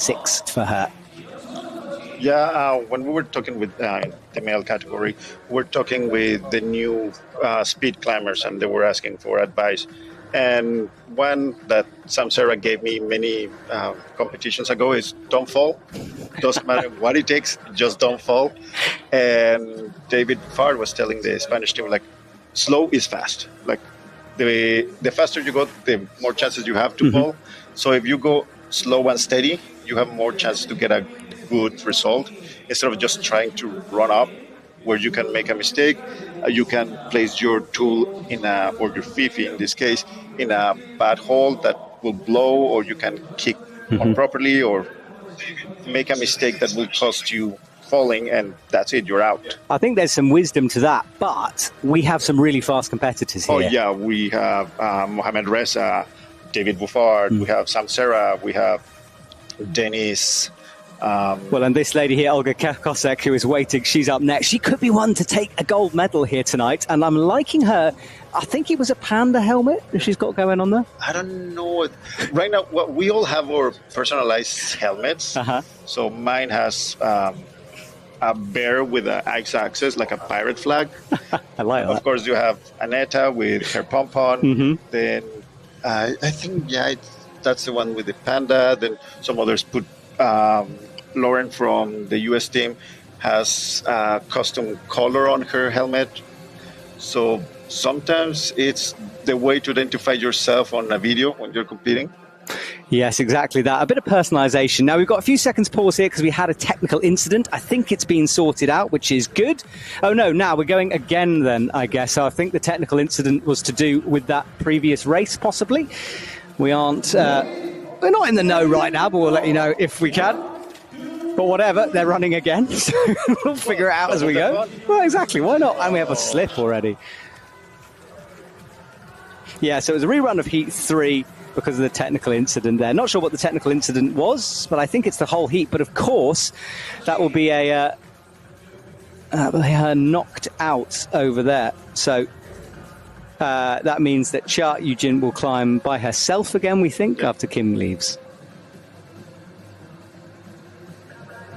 6 for her. Yeah, when we were talking with the male category, we're talking with the new speed climbers, and they were asking for advice. And one that Samsara gave me many competitions ago is don't fall. Doesn't matter what it takes, just don't fall. And David Farr was telling the Spanish team, like, slow is fast. Like, the faster you go, the more chances you have to fall. So if you go slow and steady, you have more chances to get a good result instead of just trying to run up where you can make a mistake. You can place your tool or your Fifi in this case, in a bad hole that will blow, or you can kick improperly or make a mistake that will cost you falling, and that's it, you're out. I think there's some wisdom to that, but we have some really fast competitors here. Oh yeah, we have Mohamed Reza, David Buffard, we have Samsara, we have Dennis. Well, and this lady here, Olga Kosek, who is waiting, she's up next. She could be one to take a gold medal here tonight, and I'm liking her. I think it was a panda helmet that she's got going on there. I don't know. Right now, we all have our personalized helmets. So mine has a bear with an X-axis, like a pirate flag. I like that. Of course, you have Aneta with her pom-pom. Then I think, that's the one with the panda. Then some others put... Lauren from the US team has a custom color on her helmet. So sometimes it's the way to identify yourself on a video when you're competing. Yes, exactly that. A bit of personalization. Now, we've got a few seconds pause here because we had a technical incident. I think it's been sorted out, which is good. Oh, no, now we're going again then, I guess. So I think the technical incident was to do with that previous race, possibly. We aren't... we're not in the know right now, but we'll let you know if we can. But whatever, they're running again, so we'll figure it out as we go. Well, exactly, why not? And we have a slip already. Yeah, so it was a rerun of Heat 3 because of the technical incident there. Not sure what the technical incident was, but I think it's the whole heat. But of course, that will be a knocked out over there. So that means that Cha Yujin will climb by herself again, we think, after Kim leaves.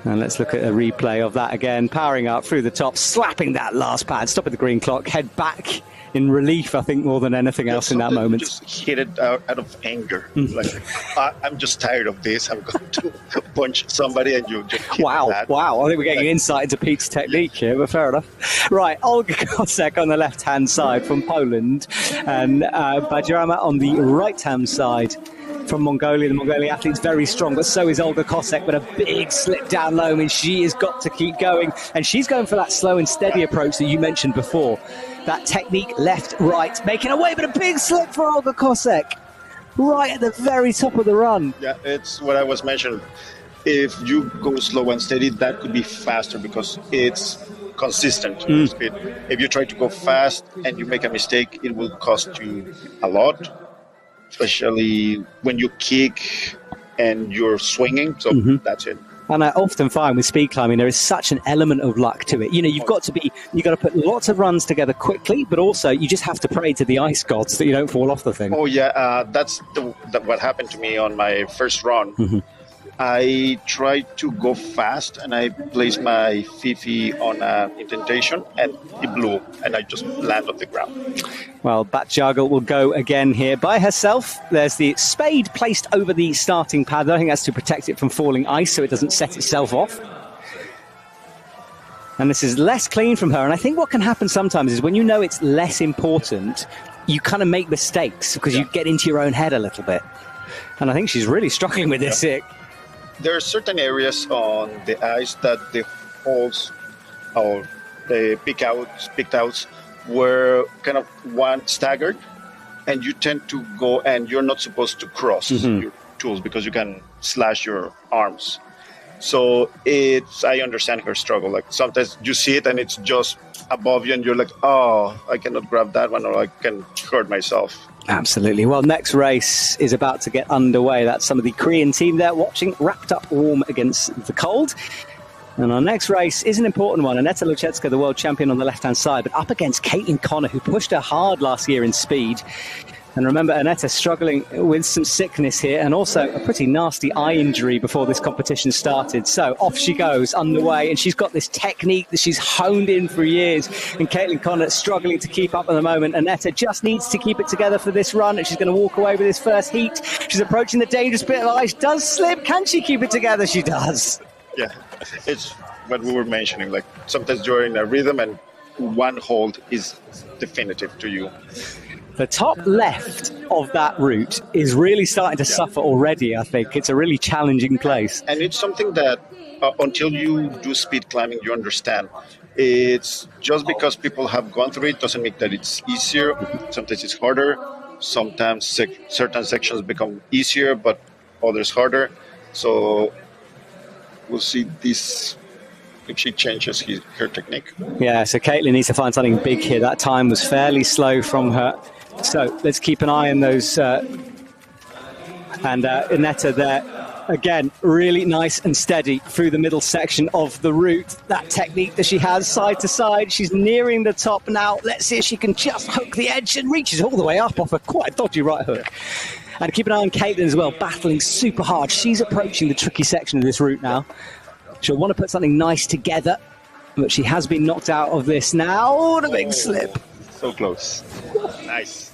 And let's look at a replay of that again. Powering up through the top, slapping that last pad, stopping the green clock, head back in relief, I think, more than anything else in that moment. Just hit it out of anger. Like, I'm just tired of this. I'm going to punch somebody, and you just hit that. Wow. I think we're getting insight into Pete's technique here, but fair enough. Right, Olga Kosek on the left-hand side from Poland, and Bajrama on the right-hand side from Mongolia. The Mongolian athlete's very strong, but so is Olga Kosek, but a big slip down low. I mean, she has got to keep going, and she's going for that slow and steady approach that you mentioned before. That technique, left, right, making a way, but a big slip for Olga Kosek, right at the very top of the run. Yeah, it's what I was mentioning. If you go slow and steady, that could be faster because it's consistent speed. If you try to go fast and you make a mistake, it will cost you a lot, especially when you kick and you're swinging. So that's it. And I often find with speed climbing, there is such an element of luck to it. You know, you've got to put lots of runs together quickly, but also you just have to pray to the ice gods that you don't fall off the thing. Oh, yeah. That's what happened to me on my first run. I tried to go fast, and I placed my Fifi on an indentation, and it blew, and I just landed on the ground. Well, Batjargal will go again here by herself. There's the spade placed over the starting pad. I think that's to protect it from falling ice so it doesn't set itself off. And this is less clean from her. And I think what can happen sometimes is when you know it's less important, you kind of make mistakes because you get into your own head a little bit. And I think she's really struggling with this here. There are certain areas on the ice that the holes or the picked outs were kind of one staggered, and you tend to go, and you're not supposed to cross your tools because you can slash your arms. So I understand her struggle. Like sometimes you see it and it's just above you and you're like, oh, I cannot grab that one or I can hurt myself. Absolutely. Well, next race is about to get underway. That's some of the Korean team there watching, wrapped up warm against the cold. And our next race is an important one. Aneta Luchecka, the world champion on the left-hand side, but up against Caitlin Connor, who pushed her hard last year in speed. And remember, Aneta struggling with some sickness here and also a pretty nasty eye injury before this competition started. So off she goes, underway, and she's got this technique that she's honed in for years. And Caitlin Connor struggling to keep up at the moment. Aneta just needs to keep it together for this run, and she's going to walk away with this first heat. She's approaching the dangerous bit of ice. Does slip. Can she keep it together? She does. Yeah, it's what we were mentioning. Like sometimes you're in a rhythm and one hold is definitive to you. The top left of that route is really starting to suffer already, I think. It's a really challenging place. And it's something that until you do speed climbing, you understand. It's just because people have gone through it doesn't mean that it's easier. Sometimes it's harder. Sometimes certain sections become easier, but others harder. So we'll see this if she changes her technique. Yeah, so Caitlin needs to find something big here. That time was fairly slow from her. So let's keep an eye on those. And Aneta there, again, really nice and steady through the middle section of the route. That technique that she has side to side. She's nearing the top now. Let's see if she can just hook the edge and reaches all the way up off a quite dodgy right hook. And keep an eye on Caitlin as well, battling super hard. She's approaching the tricky section of this route now. She'll want to put something nice together, but she has been knocked out of this now. Oh, the big slip. So close. Nice.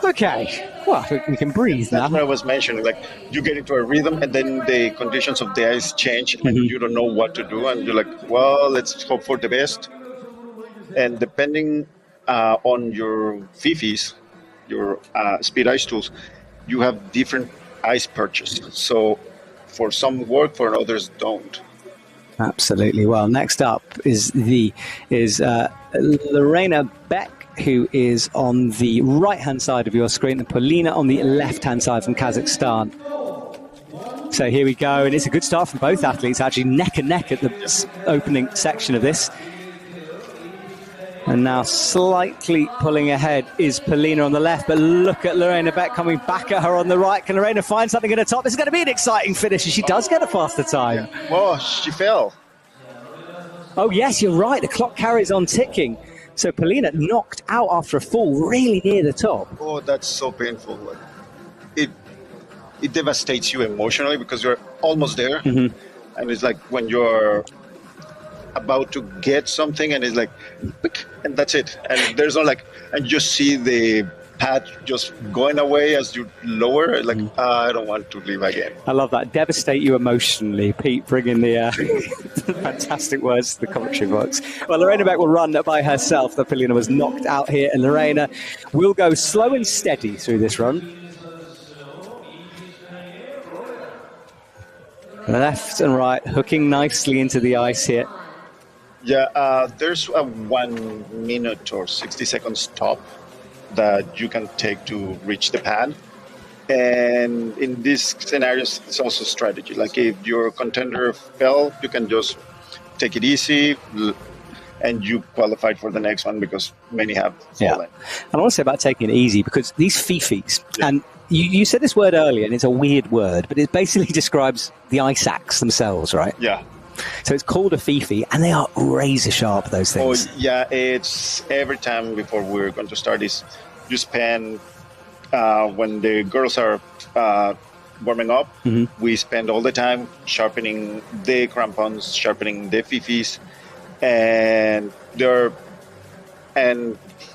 Okay. Well, we can breathe now. That's what I was mentioning. Like, you get into a rhythm, and then the conditions of the ice change, and you don't know what to do. And you're like, well, let's hope for the best. And depending on your FIFIs, your speed ice tools, you have different ice purchase. So for some work, for others don't. Absolutely. Well, next up is Lorena Beck, who is on the right-hand side of your screen, and Polina on the left-hand side from Kazakhstan. So here we go, and it's a good start from both athletes, actually neck and neck at the opening section of this. And now slightly pulling ahead is Polina on the left, but look at Lorena Beck coming back at her on the right. Can Lorena find something at the top? This is going to be an exciting finish, and she does get a faster time. Yeah. Well, she fell. Oh, yes, you're right. The clock carries on ticking. So Polina knocked out after a fall really near the top. Oh, that's so painful. It devastates you emotionally because you're almost there. And it's like when you're about to get something and it's like, and that's it. And there's no like, and you just see the pad just going away as you lower, like, I don't want to leave again. I love that. Devastate you emotionally. Pete bringing the fantastic words to the commentary box. Well, Lorena Beck will run by herself. The Polina was knocked out here, and Lorena will go slow and steady through this run. Left and right, hooking nicely into the ice here. Yeah, there's a 1 minute or 60 seconds stop that you can take to reach the pad. And in these scenarios, it's also strategy. Like if your contender fell, you can just take it easy and you qualified for the next one because many have fallen. Yeah. And I want to say about taking it easy because these FIFIs, and you said this word earlier, and it's a weird word, but it basically describes the ice axe themselves, right? Yeah. So it's called a FIFI, and they are razor sharp, those things. Oh, yeah, it's every time before we're going to start is you spend, when the girls are warming up, we spend all the time sharpening the crampons, sharpening the FIFIs, and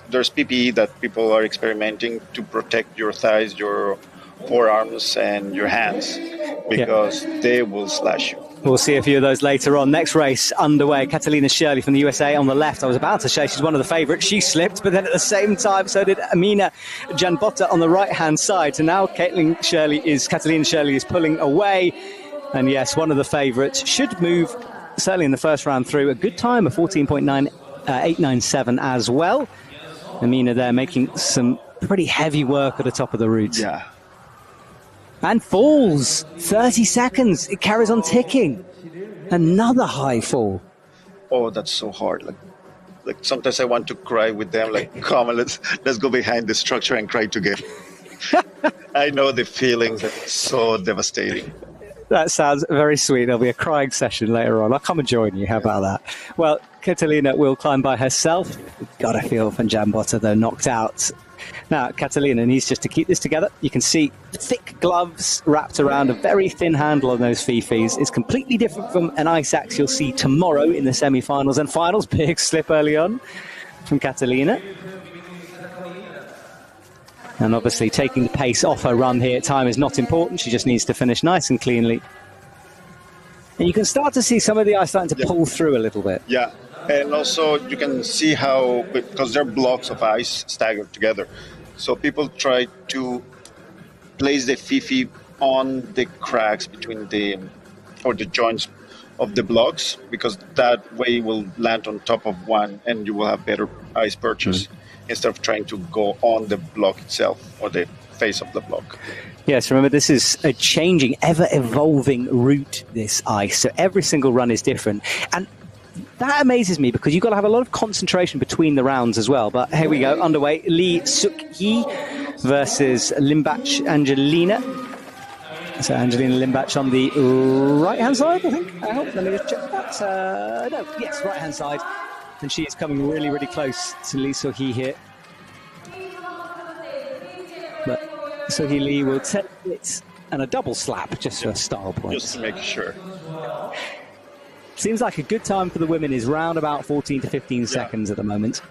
there's PPE that people are experimenting to protect your thighs, your forearms, and your hands because they will slash you. We'll see a few of those later on. Next race underway. Catalina Shirley from the USA on the left. I was about to say she's one of the favourites. She slipped, but then at the same time, so did Amina Janbotta on the right-hand side. So now Catalina Shirley is pulling away. And yes, one of the favourites should move, certainly in the first round through. A good time of 14.897 as well. Amina there making some pretty heavy work at the top of the route. Yeah. And falls. 30 seconds. It carries on ticking. Another high fall. Oh, that's so hard. Like sometimes I want to cry with them. Like, come on, let's go behind the structure and cry together. I know the feelings. It's so devastating. That sounds very sweet. There'll be a crying session later on. I'll come and join you. How about that? Well, Catalina will climb by herself. Got to feel Van Jambotta, though, knocked out. Now, Catalina needs just to keep this together. You can see thick gloves wrapped around a very thin handle on those fifis. It's completely different from an ice axe you'll see tomorrow in the semi-finals and finals. Big slip early on from Catalina. And obviously taking the pace off her run here, time is not important. She just needs to finish nice and cleanly. And you can start to see some of the ice starting to pull through a little bit. Yeah, and also you can see how, because they're blocks of ice staggered together, so people try to place the fifi on the cracks between the joints of the blocks, because that way will land on top of one and you will have better ice purchase. Instead of trying to go on the block itself or the face of the block. Yes, remember, this is a changing, ever-evolving route, this ice. So every single run is different. And that amazes me because you've got to have a lot of concentration between the rounds as well. But here we go, underway. Lee Suk-hee versus Limbach Angelina. So Angelina Limbach on the right-hand side, I think. Let me just check that. No, yes, right-hand side. And she is coming really, really close to Lee So-hee here. But So-hee Lee will take it and a double slap just for style points. Just to make sure. Seems like a good time for the women is round about 14 to 15 seconds at the moment.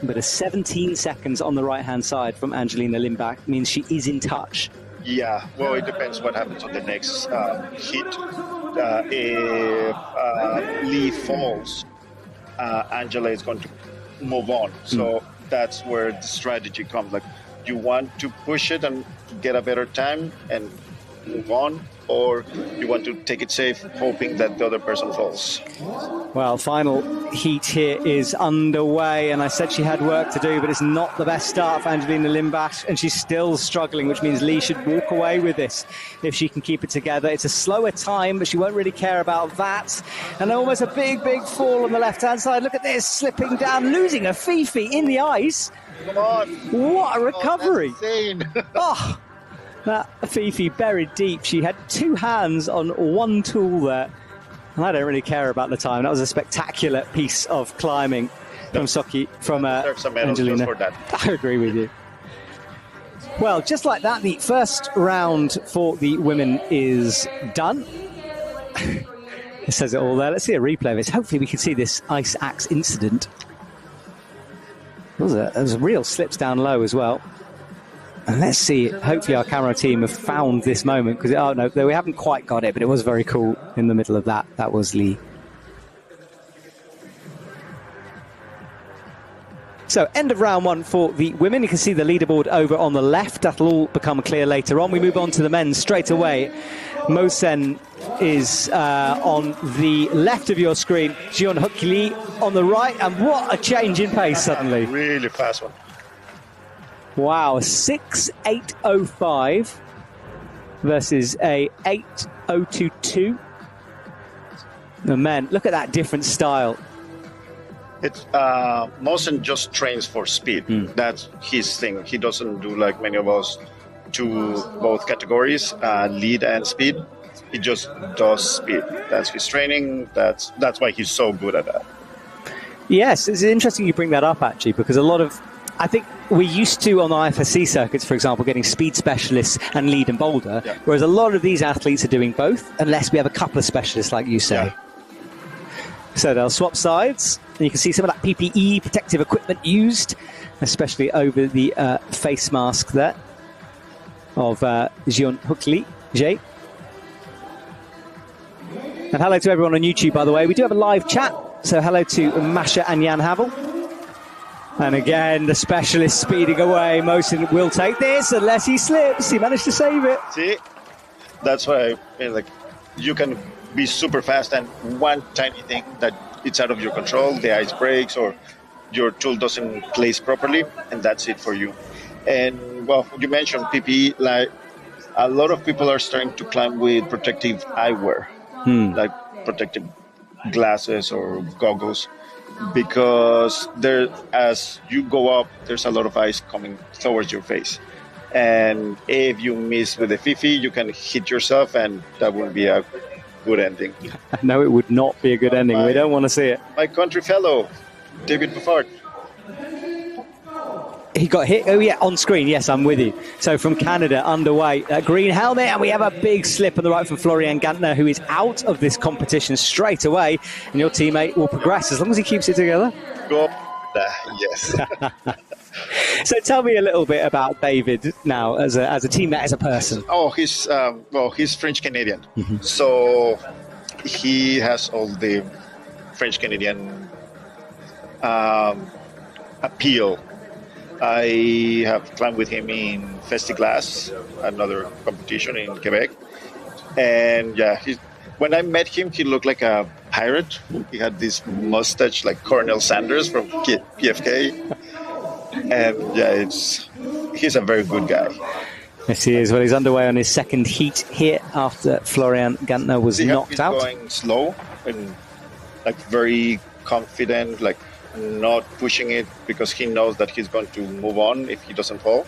But a 17 seconds on the right-hand side from Angelina Limbach means she is in touch. Yeah, well, it depends what happens on the next hit. If Lee falls, Angela is going to move on. So that's where the strategy comes. Like, you want to push it and get a better time and move on, or you want to take it safe, hoping that the other person falls. Well, final heat here is underway, and I said she had work to do, but it's not the best start for Angelina Limbach, and she's still struggling, which means Lee should walk away with this if she can keep it together. It's a slower time, but she won't really care about that. And almost a big, big fall on the left-hand side. Look at this, slipping down, losing a fifi in the ice. Come on. What a recovery. That's insane. Oh, that fifi buried deep. She had two hands on one tool there. And I don't really care about the time. That was a spectacular piece of climbing from Angelina. For that. I agree with you. Well, just like that, the first round for the women is done. It says it all there. Let's see a replay of this. Hopefully we can see this ice axe incident. There was real slips down low as well. And let's see, hopefully our camera team have found this moment, because, oh no, we haven't quite got it, but it was very cool in the middle of that. That was Lee. So, end of round one for the women. You can see the leaderboard over on the left. That'll all become clear later on. We move on to the men straight away. Mosen is on the left of your screen. Jeon-Hook Lee on the right. And what a change in pace suddenly. Really fast one. Wow, 6.805 versus a 8.022. The men, look at that different style. It's Mosen just trains for speed. That's his thing. He doesn't do like many of us to both categories, lead and speed. He just does speed. That's his training. That's why he's so good at that. Yes, it's interesting you bring that up actually, because a lot of, I think we used to on the IFSC circuits, for example, getting speed specialists and lead and boulder, whereas a lot of these athletes are doing both, unless we have a couple of specialists, like you say. Yeah. So they'll swap sides, and you can see some of that PPE, protective equipment used, especially over the face mask there of Jeon-Hook Lee. And hello to everyone on YouTube, by the way. We do have a live chat, so hello to Masha and Jan Havel. And again, the specialist speeding away. Mosen will take this unless he slips. He managed to save it. See, that's why I mean, like, you can be super fast, and one tiny thing that it's out of your control, the ice breaks or your tool doesn't place properly, and that's it for you. And well, you mentioned PPE. Like, a lot of people are starting to climb with protective eyewear, like protective glasses or goggles, because there, as you go up, there's a lot of ice coming towards your face, And if you miss with the Fifi, you can hit yourself, and that would be a good ending. No, it would not be a good ending. We don't want to see it. My country fellow, David Buffard. He got hit. Oh, yeah, on screen. Yes, I'm with you. So from Canada, underway. Green helmet, and we have a big slip on the right from Florian Gantner, who is out of this competition straight away. And your teammate will progress as long as he keeps it together. Go. Yes. So tell me a little bit about David now as a teammate, as a person. Oh, he's French Canadian, so he has all the French Canadian appeal. I have climbed with him in Festiglas, another competition in Quebec, and yeah, when I met him, he looked like a pirate. He had this mustache like Colonel Sanders from PFK. And yeah, he's a very good guy. Yes, he is. Well, he's underway on his second heat here after Florian Gantner was knocked out. He's going slow and like very confident, like not pushing it because he knows that he's going to move on if he doesn't fall.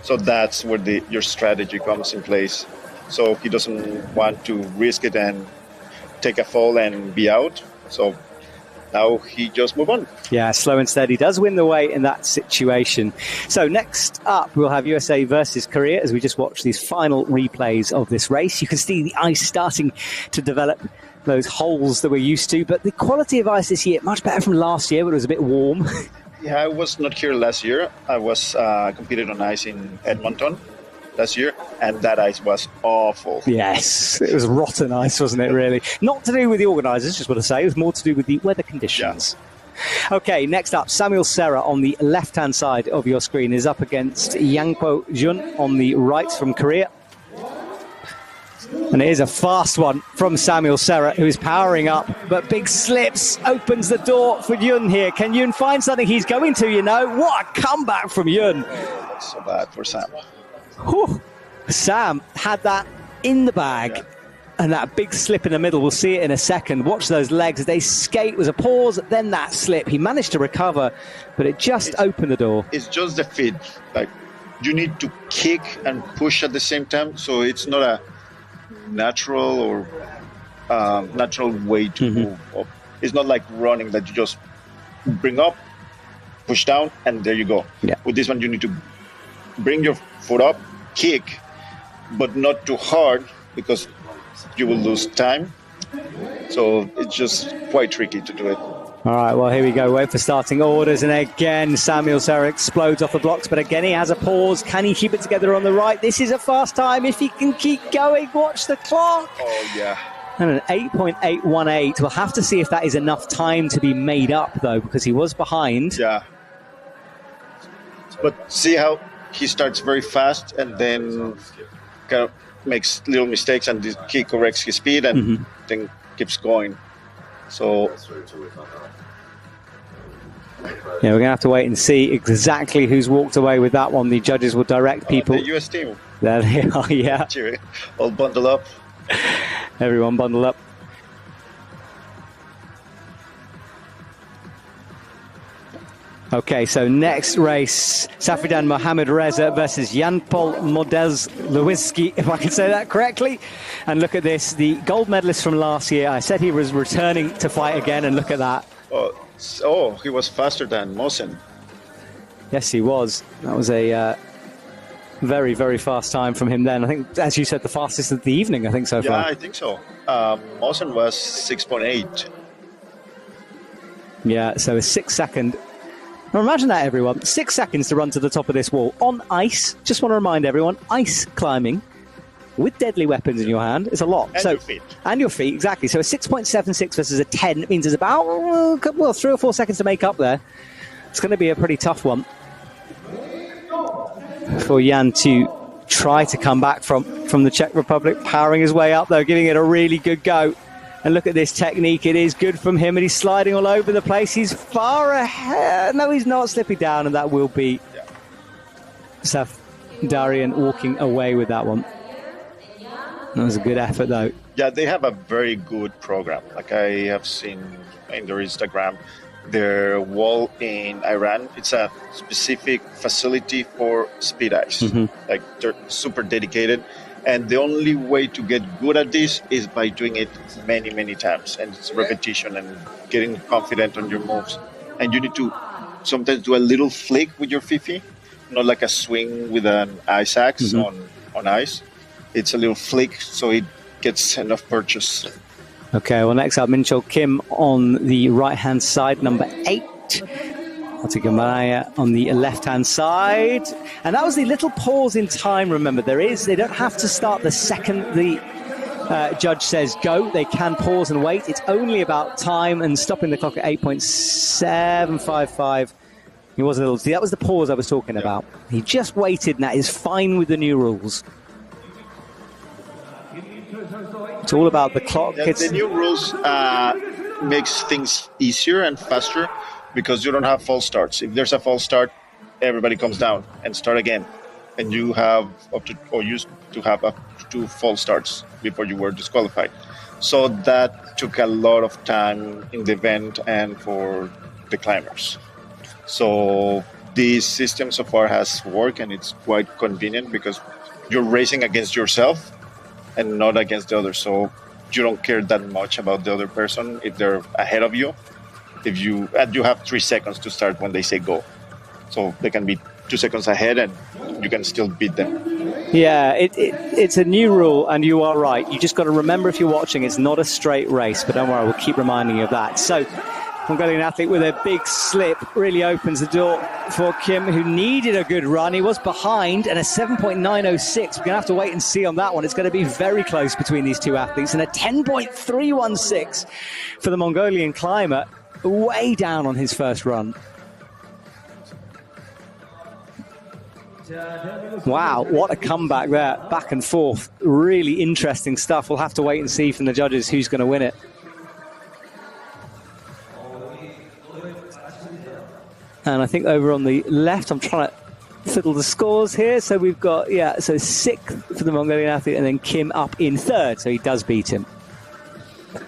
So that's where your strategy comes in place. So he doesn't want to risk it and take a fall and be out. So now he just move on. Yeah, slow and steady does win the way in that situation. So next up, we'll have USA versus Korea as we just watch these final replays of this race. You can see the ice starting to develop those holes that we're used to, but the quality of ice this year, much better from last year, but it was a bit warm. Yeah, I was not here last year. I was competed on ice in Edmonton last year, and that ice was awful. Yes, it was rotten ice, wasn't it, really? Not to do with the organisers, just want to say. It was more to do with the weather conditions. Yeah. Okay, next up, Samuel Serra on the left-hand side of your screen is up against Yangpo Jun on the right from Korea. And it is a fast one from Samuel Serra, who is powering up, but big slips opens the door for Yun here. Can Yun find something? He's going to, you know. What a comeback from Yun. That's so bad for Sam. Whew. Sam had that in the bag, yeah. And that big slip in the middle, we'll see it in a second. Watch those legs, they skate, was a pause, then that slip. He managed to recover, but it just opened the door. It's just the feet. Like, you need to kick and push at the same time, so it's not a natural or natural way to move up. It's not like running that you just bring up, push down, and there you go. Yeah. With this one, you need to bring your foot up, kick, but not too hard because you will lose time. So it's just quite tricky to do it. All right, well, here we go. Wait for starting orders. And again, Samuel Serra explodes off the blocks. But again, he has a pause. Can he keep it together on the right? This is a fast time. If he can keep going, watch the clock. Oh, yeah. And an 8.818. We'll have to see if that is enough time to be made up, though, because he was behind. Yeah. But see how he starts very fast and then kind of makes little mistakes and he corrects his speed and then keeps going. So yeah, we're going to have to wait and see exactly who's walked away with that one. The judges will direct people. The US team. There they are, yeah. All bundle up. Everyone bundle up. Okay, so next race, Safridan Mohamed Reza versus Jan-Paul Models-Lewinsky, if I can say that correctly. And look at this, the gold medalist from last year. I said he was returning to fight again, and look at that. Oh, he was faster than Mosen. Yes, he was. That was a very, very fast time from him then. I think, as you said, the fastest of the evening, I think, so far. Yeah, I think so. Mosen was 6.8. Yeah, so a 6-second. Now imagine that, everyone. 6 seconds to run to the top of this wall on ice. Just want to remind everyone, ice climbing with deadly weapons in your hand is a lot. And your feet. And your feet, exactly. So a 6.76 versus a 10 means there's about 3 or 4 seconds to make up there. It's going to be a pretty tough one for Jan to try to come back from the Czech Republic. Powering his way up, though, giving it a really good go. And look at this technique. It is good from him, and he's sliding all over the place. He's far ahead. No, he's not, slipping down, and that will be Saf Darian walking away with that one. That was a good effort, though. Yeah, they have a very good program. Like I have seen in their Instagram, their wall in Iran. It's a specific facility for speed ice. Like they're super dedicated. And the only way to get good at this is by doing it many, many times. And it's repetition and getting confident on your moves. And you need to sometimes do a little flick with your fifi, not like a swing with an ice axe on ice. It's a little flick so it gets enough purchase. Okay, well, next up, Minchol Kim on the right-hand side, number 8. Otigamaya on the left-hand side. And that was the little pause in time, remember. They don't have to start the second the judge says go. They can pause and wait. It's only about time and stopping the clock at 8.755. He was a little... See, that was the pause I was talking about. He just waited, and that is fine with the new rules. It's all about the clock. Yeah, the new rules makes things easier and faster because you don't have false starts. If there's a false start, everybody comes down and start again. And you have used to have up to 2 false starts before you were disqualified. So that took a lot of time in the event and for the climbers. So this system so far has worked, and it's quite convenient because you're racing against yourself and not against the other. So you don't care that much about the other person if they're ahead of you. If you have 3 seconds to start when they say go. So they can be 2 seconds ahead and you can still beat them. Yeah, it's a new rule, and you are right. You just got to remember, if you're watching, it's not a straight race, but don't worry, we'll keep reminding you of that. So, Mongolian athlete with a big slip really opens the door for Kim, who needed a good run. He was behind, and a 7.906. We're going to have to wait and see on that one. It's going to be very close between these two athletes, and a 10.316 for the Mongolian climber, way down on his first run. Wow, what a comeback there, back and forth. Really interesting stuff. We'll have to wait and see from the judges who's going to win it. And I think over on the left, I'm trying to fiddle the scores here. So we've got, so 6th for the Mongolian athlete, and then Kim up in 3rd, so he does beat him.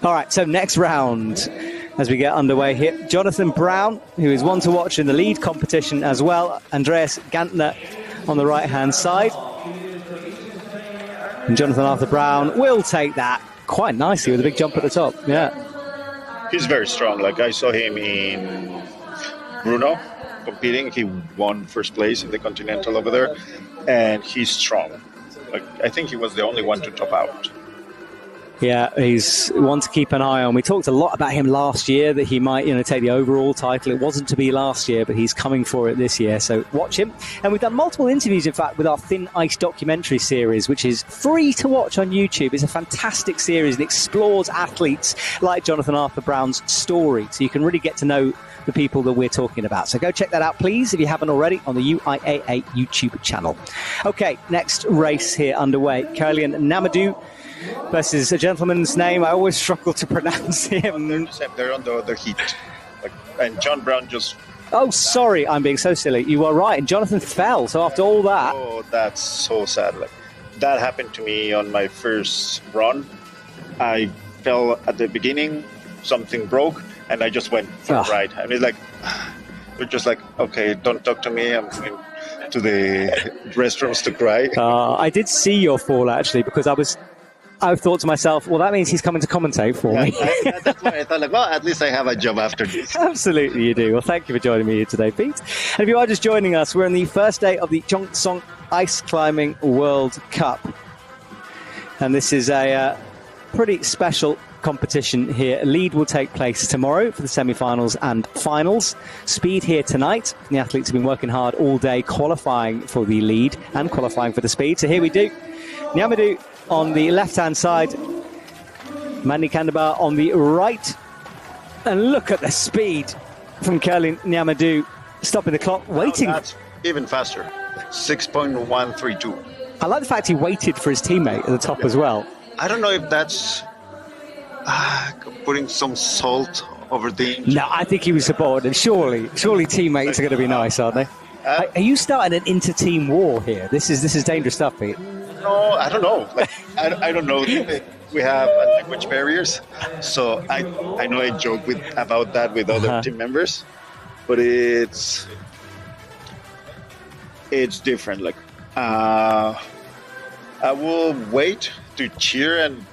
All right, so next round, as we get underway here, Jonathan Brown, who is one to watch in the lead competition as well. Andreas Gantner on the right-hand side. And Jonathan Arthur Brown will take that quite nicely with a big jump at the top. Yeah. He's very strong. Like, I saw him in Brno competing. He won first place in the Continental over there, and he's strong. Like, I think he was the only one to top out. Yeah, he's one to keep an eye on. We talked a lot about him last year, that he might, take the overall title. It wasn't to be last year, but he's coming for it this year. So watch him. And we've done multiple interviews, in fact, with our Thin Ice documentary series, which is free to watch on YouTube. It's a fantastic series. It explores athletes like Jonathan Arthur Brown's story. So you can really get to know the people that we're talking about. So go check that out, please, if you haven't already, on the UIAA YouTube channel. Okay, next race here underway. Kurlian Namadou versus a gentleman's name I always struggle to pronounce him. They're on the other heat. And John Brown just... Oh, sorry, I'm being so silly. You are right. And Jonathan fell. So after all that... Oh, that's so sad. Like, that happened to me on my first run. I fell at the beginning, something broke, and I just went for a ride. I mean, we're just like, okay, don't talk to me. I'm going to the restrooms to cry. I did see your fall, actually, because I thought to myself, well, that means he's coming to commentate for me. That's why I thought, well, at least I have a job after this. Absolutely, you do. Well, thank you for joining me here today, Pete. And if you are just joining us, we're on the first day of the Cheongsong Ice Climbing World Cup. And this is a pretty special competition here. Lead will take place tomorrow for the semi-finals and finals. Speed here tonight. The athletes have been working hard all day qualifying for the lead and qualifying for the speed. So here we do. Namadou on the left-hand side, Mani Kandabar on the right. And look at the speed from Kurlian Namadou, stopping the clock, waiting. That's even faster, 6.132. I like the fact he waited for his teammate at the top as well. I don't know if that's putting some salt over the engine. No, I think he was supported. Surely teammates are going to be nice, aren't they? Are you starting an inter-team war here? This is dangerous stuff, Pete. No, I don't know. I don't know. we have language barriers, so I know I joke about that with other team members, but it's different. Like I will wait to cheer and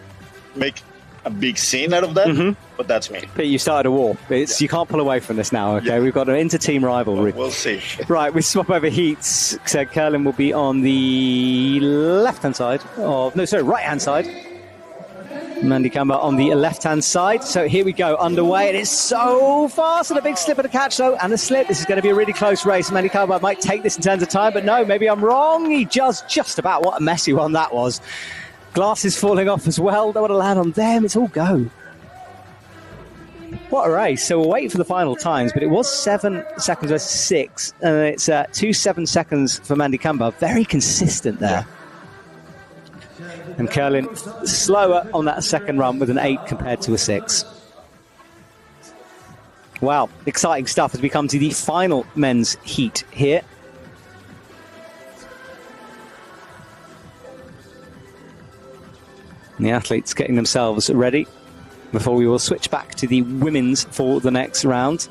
make a big scene out of that, but that's me. But you started a war. You can't pull away from this now, okay? We've got an inter-team rivalry. We'll see. Right, we swap over heats. So Curlin will be on the left-hand side. Right-hand side. Mandy Kamba on the left-hand side. So here we go, underway. And it's so fast, and a big slip and a catch, though, and a slip. This is going to be a really close race. Mandy Kamba might take this in terms of time, but no, maybe I'm wrong. He just about. What a messy one that was. Glasses falling off as well. Don't want to land on them. It's all go. What a race. So we'll wait for the final times, but it was 7 seconds versus 6, and it's 2 7 seconds for Mandy Kamba. Very consistent there. And Curlin slower on that second run with an 8 compared to a 6. Wow, exciting stuff as we come to the final men's heat here. And the athletes getting themselves ready before we will switch back to the women's for the next round.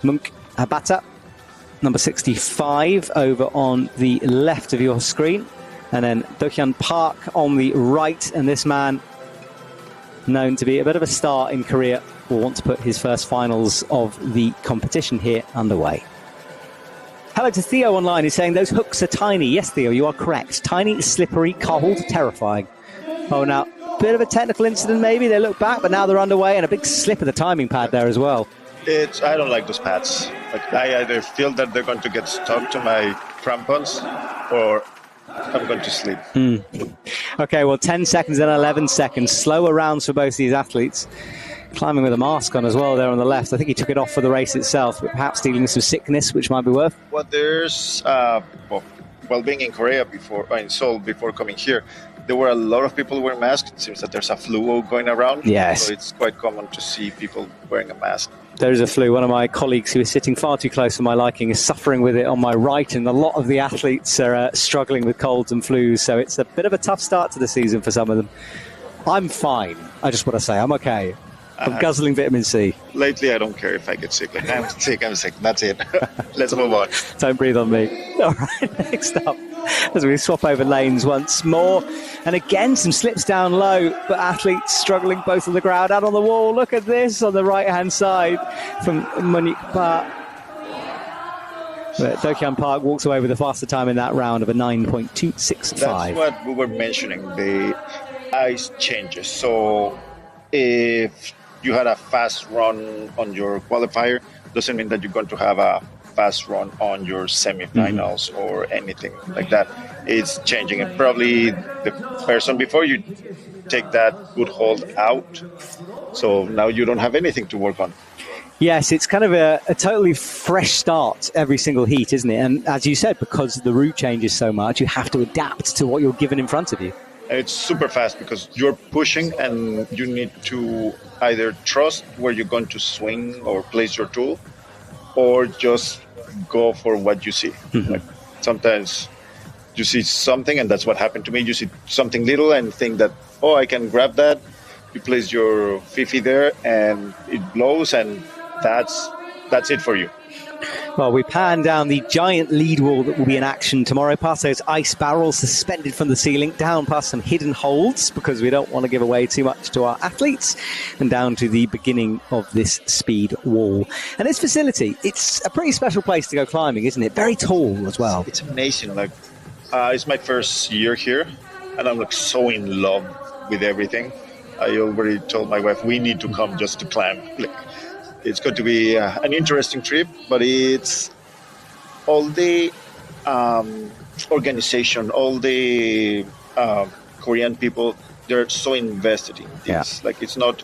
Munk Habata, number 65, over on the left of your screen. And then Do-hyun Park on the right. And this man, known to be a bit of a star in Korea, will want to put his first finals of the competition here underway. Hello to Theo online, who's saying those hooks are tiny. Yes, Theo, you are correct. Tiny, slippery, cold, terrifying. Oh, now, bit of a technical incident maybe. They look back, but now they're underway, and a big slip of the timing pad there as well. I don't like those pads. Like, I either feel that they're going to get stuck to my crampons, or I'm going to sleep. Okay, well, 10 seconds and 11 seconds. Slower rounds for both these athletes. Climbing with a mask on as well there on the left. I think he took it off for the race itself, but perhaps dealing with some sickness, which might be worth. Well, there's, being in Korea in Seoul before coming here, there were a lot of people wearing masks. It seems that there's a flu going around. Yes. So it's quite common to see people wearing a mask. There is a flu. One of my colleagues who is sitting far too close for my liking is suffering with it on my right, and a lot of the athletes are struggling with colds and flus, so it's a bit of a tough start to the season for some of them. I'm fine. I just want to say I'm okay. I'm guzzling vitamin C. Lately, I don't care if I get sick. Like, I'm sick. That's it. Let's move on. Don't breathe on me. All right, next up, as we swap over lanes once more. And again, some slips down low, but athletes struggling both on the ground and on the wall. Look at this on the right-hand side from Monique Park. Do-hyun Park walks away with a faster time in that round of a 9.265. That's what we were mentioning, the ice changes. So if you had a fast run on your qualifier, doesn't mean that you're going to have a fast run on your semifinals or anything like that. It's changing, and probably the person before you take that good hold out, so now you don't have anything to work on. Yes, it's kind of a totally fresh start every single heat, isn't it? And as you said, because the route changes so much, you have to adapt to what you're given in front of you. And it's super fast because you're pushing and you need to either trust where you're going to swing or place your tool, or just go for what you see. Like, sometimes you see something, and that's what happened to me. You see something little and think that, oh, I can grab that. You place your Fifi there and it blows, and that's it for you. Well, we pan down the giant lead wall that will be in action tomorrow, past those ice barrels suspended from the ceiling, down past some hidden holds, because we don't want to give away too much to our athletes, and down to the beginning of this speed wall. And this facility, it's a pretty special place to go climbing, isn't it? Very tall as well. It's amazing. Like, it's my first year here, and I'm like so in love with everything. I already told my wife we need to come just to climb. Like, it's going to be an interesting trip, but it's all the organization, all the Korean people, they're so invested in this. Yeah. Like, it's not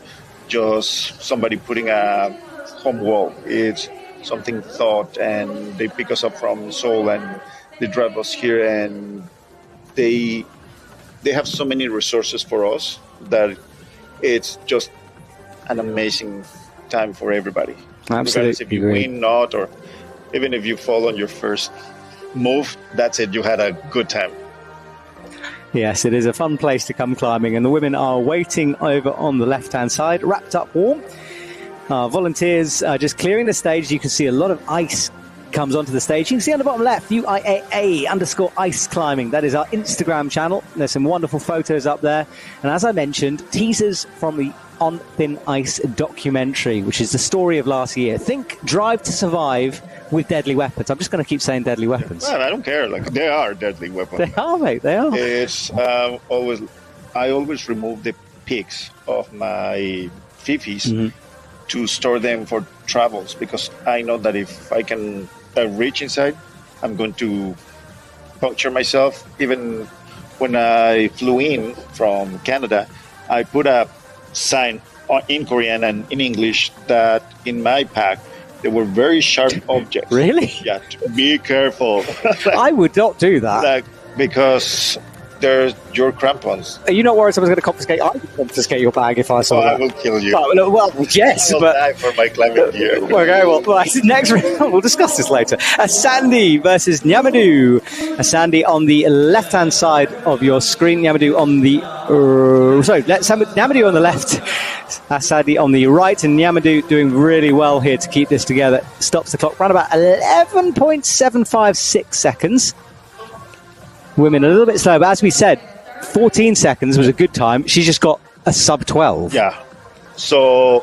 just somebody putting a home wall. It's something thought, and they pick us up from Seoul and they drive us here, and they have so many resources for us that it's just an amazing time for everybody. Absolutely. If you win, not, or even if you fall on your first move, that's it. You had a good time. Yes, it is a fun place to come climbing, and the women are waiting over on the left-hand side, wrapped up warm. Volunteers are just clearing the stage. You can see a lot of ice comes onto the stage. You can see on the bottom left, UIAA_ice climbing. That is our Instagram channel. There's some wonderful photos up there. And as I mentioned, teasers from the On Thin Ice documentary, which is the story of last year. Think Drive to Survive with deadly weapons. I'm just going to keep saying deadly weapons. Well, I don't care. Like, they are deadly weapons. They are, mate. They are. It's I always remove the pics of my fifis to store them for travels, because I know that if I can reach inside, I'm going to puncture myself. Even when I flew in from Canada, I put a sign in Korean and in English that in my pack there were very sharp objects. Really? Yeah, be careful. I would not do that. Like, because they're your crampons. Are you not worried someone's going to confiscate? I would confiscate your bag if I saw that. I will kill you. Well, yes, I'll but die for my climbing gear. Okay, well, next round, we'll discuss this later. Sandy versus Nyamadu. Sandy on the left-hand side of your screen, Nyamadu on the... Nyamadu on the left, Sandy on the right, and Nyamadu doing really well here to keep this together. Stops the clock around about 11.756 seconds. Women a little bit slow, but as we said, 14 seconds was a good time. She's just got a sub 12. Yeah. So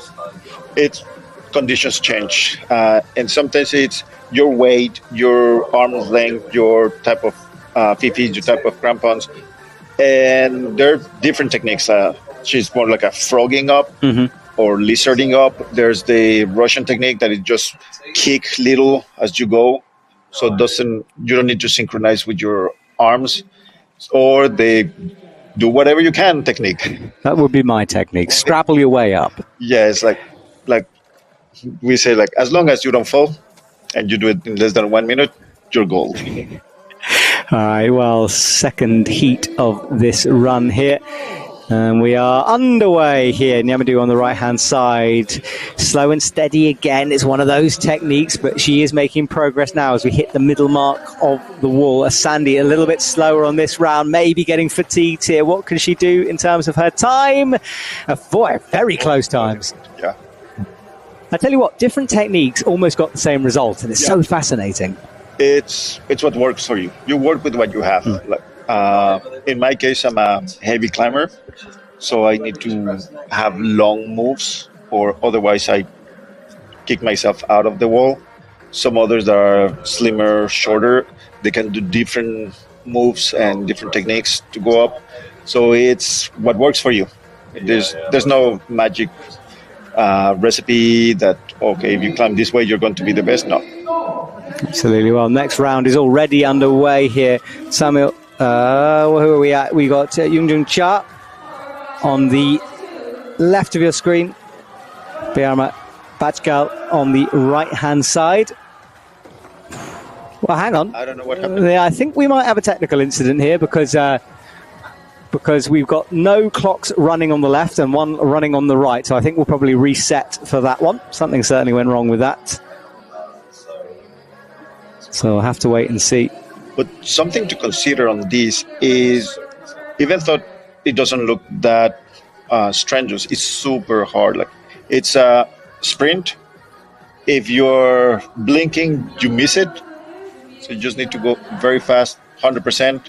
it's conditions change. And sometimes it's your weight, your arm's length, your type of fifis, your type of crampons. And there are different techniques. She's more like a frogging up or lizarding up. There's the Russian technique that is just kick little as you go. So you don't need to synchronize with your arms, or they do whatever you can technique. That would be my technique. Strapple your way up. Yeah, it's like we say, like, as long as you don't fall and you do it in less than 1 minute, you're gold. All right, well, second heat of this run here. And we are underway here. Nyamadu on the right-hand side. Slow and steady again. It's one of those techniques, but she is making progress now as we hit the middle mark of the wall. Sandy a little bit slower on this round, maybe getting fatigued here. What can she do in terms of her time? Very close times. Yeah. I tell you what, different techniques almost got the same result, and it's so fascinating. It's what works for you. You work with what you have. In my case, I'm a heavy climber, so I need to have long moves, or otherwise I kick myself out of the wall. Some others that are slimmer, shorter, they can do different moves and different techniques to go up. So it's what works for you. There's no magic recipe that, okay, if you climb this way, you're going to be the best. No. Absolutely. Well, next round is already underway here. Samuel, who are we at? We got Yoongjung Cha on the left of your screen. Biarma Bachgal on the right-hand side. Well, hang on. I don't know what happened. Yeah, I think we might have a technical incident here because we've got no clocks running on the left and one running on the right. So I think we'll probably reset for that one. Something certainly went wrong with that. So I'll have to wait and see. But something to consider on this is, even though it doesn't look that strenuous, it's super hard. Like, it's a sprint. If you're blinking, you miss it. So you just need to go very fast, 100%,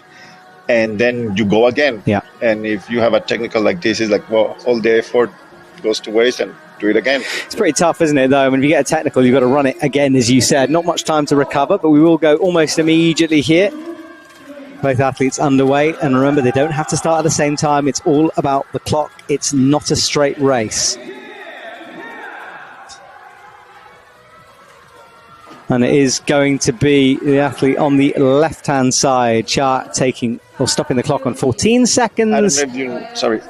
and then you go again. Yeah. And if you have a technical like this, it's like, well, all the effort goes to waste, and do it again. It's pretty tough, isn't it, though? When you get a technical, you've got to run it again, as you said. Not much time to recover, but we will go almost immediately here. Both athletes underway, and remember, they don't have to start at the same time. It's all about the clock. It's not a straight race. And it is going to be the athlete on the left-hand side, Cha, stopping the clock on 14 seconds. I don't know if you, sorry.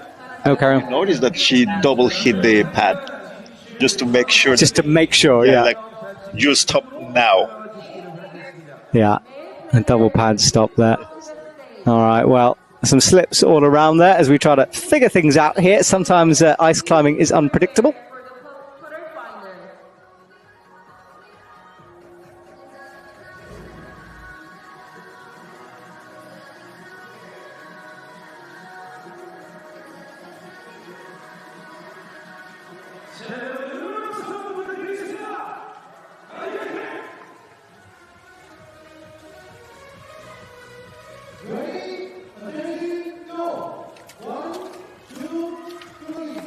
Okay. You notice that she double hit the pad just to make sure. Just to make sure, yeah. Like, you stop now. Yeah, a double pad stop there. All right, well, some slips all around there as we try to figure things out here. Sometimes ice climbing is unpredictable.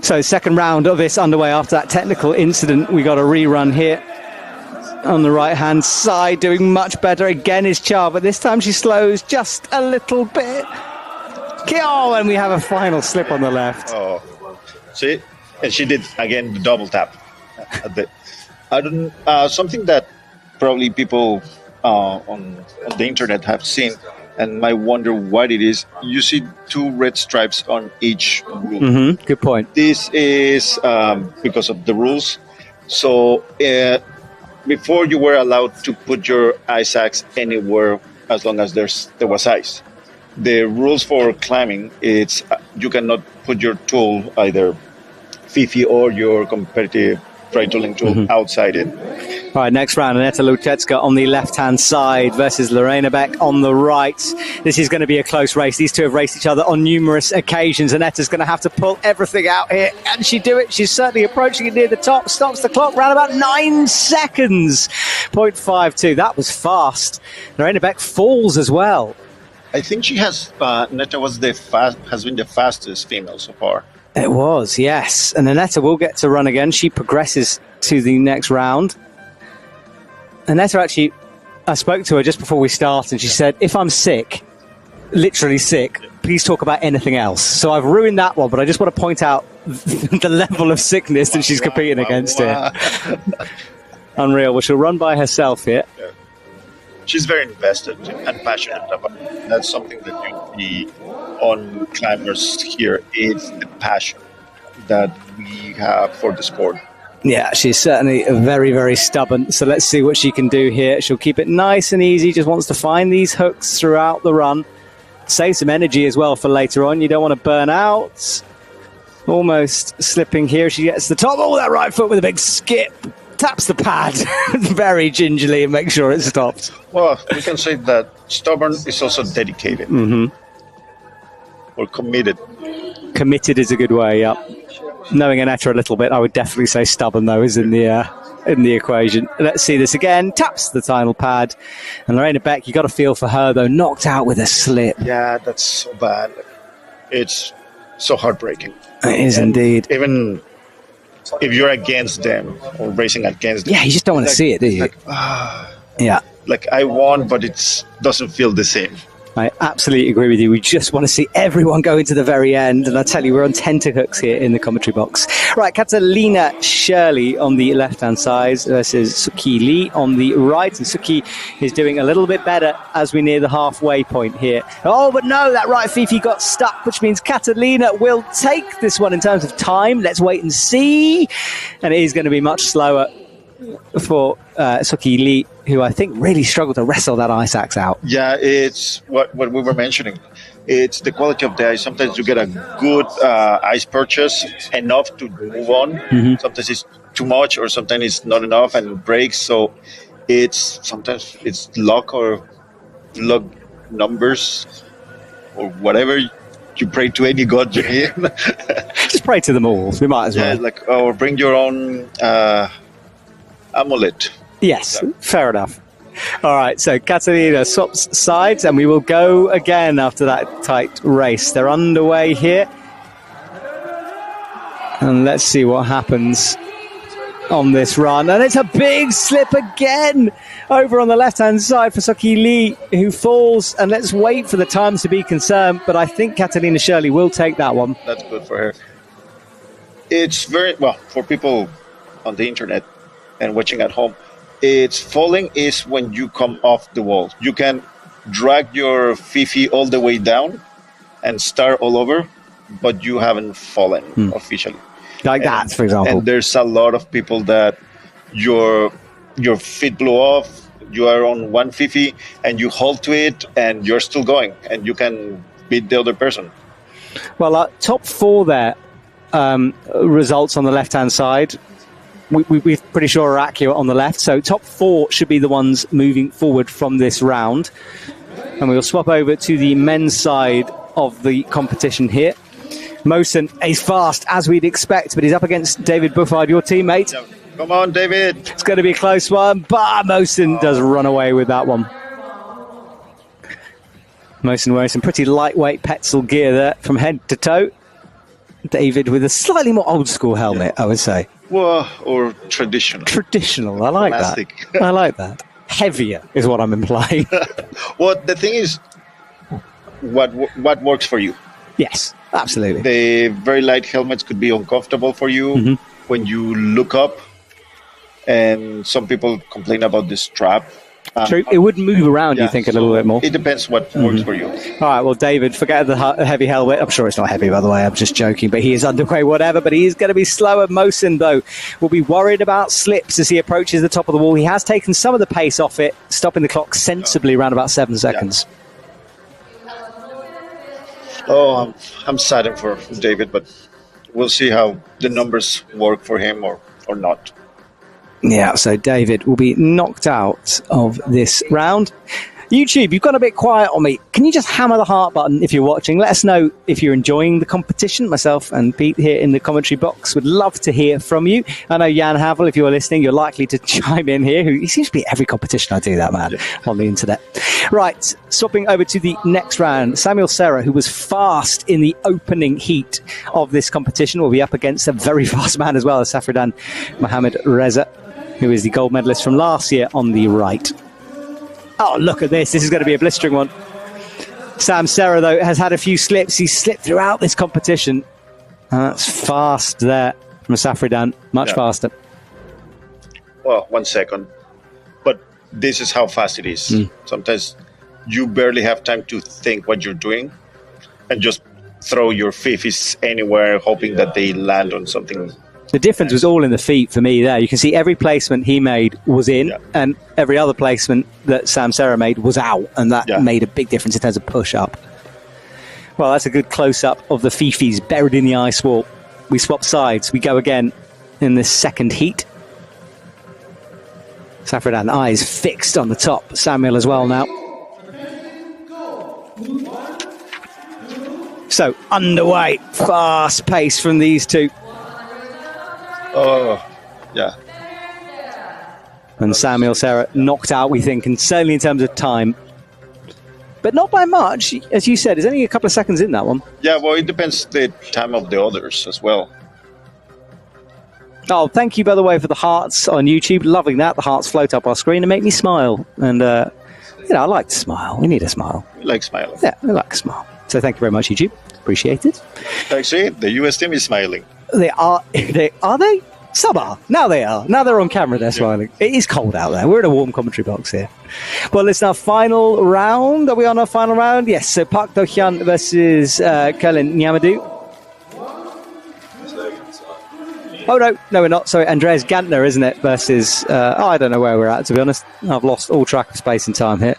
So second round of this underway after that technical incident. We got a rerun here on the right-hand side, doing much better. Again is Cha, but this time she slows just a little bit. Oh, and we have a final slip on the left. Oh, see? And she did, again, the double tap. I don't. Something that probably people on the internet have seen and might wonder what it is. You see 2 red stripes on each rule. Mm-hmm. Good point. This is because of the rules. So before you were allowed to put your ice axe anywhere as long as there was ice. The rules for climbing, it's you cannot put your tool, either Fifi or your competitive dry tooling tool, outside it. All right, next round, Aneta Luchecka on the left-hand side versus Lorena Beck on the right. This is going to be a close race. These two have raced each other on numerous occasions. Aneta's going to have to pull everything out here. Can she do it? She's certainly approaching it near the top. Stops the clock round about 9 seconds. 0.52. That was fast. Lorena Beck falls as well. I think she has. Neta has been the fastest female so far. It was, yes. And Aneta will get to run again. She progresses to the next round. Aneta actually, I spoke to her just before we started, and she said, if I'm sick, literally sick, please talk about anything else. So I've ruined that one, but I just want to point out the level of sickness that she's competing against here. Unreal. Well, she'll run by herself here. Yeah. She's very invested and passionate about it. That's something that you see on climbers here. It's the passion that we have for the sport. Yeah, she's certainly very, very stubborn. So let's see what she can do here. She'll keep it nice and easy. Just wants to find these hooks throughout the run. Save some energy as well for later on. You don't want to burn out. Almost slipping here. She gets the top. Oh, that right foot with a big skip. Taps the pad very gingerly and makes sure it stops. Well, we can say that stubborn is also dedicated. Or committed. Committed is a good way, yeah. Knowing Aneta a little bit, I would definitely say stubborn, though, is in the equation. Let's see this again. Taps the final pad. And Lorena Beck, you got to feel for her, though. Knocked out with a slip. Yeah, that's so bad. It's so heartbreaking. It is indeed. Even if you're against them or racing against them. Yeah, you just don't want to see it, do you? Yeah. Like, I won, but it doesn't feel the same. I absolutely agree with you. We just want to see everyone go into the very end. And I tell you, we're on tenterhooks here in the commentary box. Right, Catalina Shirley on the left-hand side versus Suki Lee on the right. And Suki is doing a little bit better as we near the halfway point here. Oh, but no, that right Fifi got stuck, which means Catalina will take this one in terms of time. Let's wait and see. And it is going to be much slower for Suki Lee, who I think really struggled to wrestle that ice axe out. Yeah, it's what we were mentioning. It's the quality of the ice. Sometimes you get a good ice purchase, enough to move on. Sometimes it's too much, or sometimes it's not enough and it breaks. So sometimes it's luck or luck numbers or whatever. You pray to any god you hear. Just pray to them all. We might as well. Yeah, or bring your own amulet. Yes, fair enough. All right, so Catalina swaps sides, and we will go again after that tight race. They're underway here. And let's see what happens on this run. And it's a big slip again over on the left-hand side for Suki Lee, who falls. And let's wait for the times to be confirmed. But I think Catalina Shirley will take that one. That's good for her. It's very, well, for people on the internet and watching at home, it's falling is when you come off the wall. You can drag your Fifi all the way down and start all over, but you haven't fallen officially. Like that, for example. And there's a lot of people that your feet blew off, you are on one Fifi, and you hold to it, and you're still going, and you can beat the other person. Well, top four there, results on the left-hand side. We're pretty sure are accurate on the left. So top four should be the ones moving forward from this round. And we'll swap over to the men's side of the competition here. Mosen is fast, as we'd expect, but he's up against David Buffard, your teammate. Come on, David. It's going to be a close one, but Mosen does run away with that one. Mosen wearing some pretty lightweight Petzl gear there from head to toe. David with a slightly more old school helmet, I would say. Well, or traditional. Traditional, I like Classic. that. I like that. Heavier is what I'm implying. Well, the thing is, what works for you? Yes, absolutely. The very light helmets could be uncomfortable for you when you look up, and some people complain about the strap. True. It would move around, you think, a little bit more. It depends what works for you. All right, well, David, forget the heavy helmet. I'm sure it's not heavy, by the way. I'm just joking. But he is underway, whatever. But he is going to be slower. Mohsin, though, will be worried about slips as he approaches the top of the wall. He has taken some of the pace off it, stopping the clock sensibly around about 7 seconds. Oh, I'm saddened for David, but we'll see how the numbers work for him or not. Yeah, so David will be knocked out of this round. YouTube, you've gone a bit quiet on me. Can you just hammer the heart button if you're watching? Let us know if you're enjoying the competition. Myself and Pete here in the commentary box would love to hear from you. I know Jan Havel, if you're listening, you're likely to chime in here. He seems to be at every competition I do that, man, on the internet. Right, swapping over to the next round. Samuel Serra, who was fast in the opening heat of this competition, will be up against a very fast man as well as Safradan Mohamed Reza, who is the gold medalist from last year on the right. Oh, look at this. This is going to be a blistering one. Sam Serra, though, has had a few slips. He's slipped throughout this competition. And that's fast there from Safradan. Much faster. Well, 1 second. But this is how fast it is. Sometimes you barely have time to think what you're doing and just throw your fifis anywhere, hoping that they land on something. The difference was all in the feet for me there. You can see every placement he made was in, and every other placement that Sam Serra made was out, and that made a big difference in terms of push-up. Well, that's a good close-up of the fifis buried in the ice wall. We swap sides. We go again in this second heat. Safradan, eyes fixed on the top. Samuel as well now. So, underway. Fast pace from these two. Oh, yeah. And Samuel Serra knocked out, we think, and certainly in terms of time. But not by much. As you said, there's only a couple of seconds in that one. Yeah, well, it depends the time of the others as well. Oh, thank you, by the way, for the hearts on YouTube. Loving that. The hearts float up our screen and make me smile. And, I like to smile. We need a smile. We like smiling. Yeah, we like a smile. So thank you very much, YouTube. Appreciate it. Actually, the US team is smiling. They are they? Some are. Now they are. Now they're on camera, they're smiling. It is cold out there. We're in a warm commentary box here. Well, it's our final round. Are we on our final round? Yes. So Park Do-hyun versus Kellen Nyamadu. Oh, no, we're not. Sorry, Andreas Gantner, isn't it? Versus, I don't know where we're at, to be honest. I've lost all track of space and time here.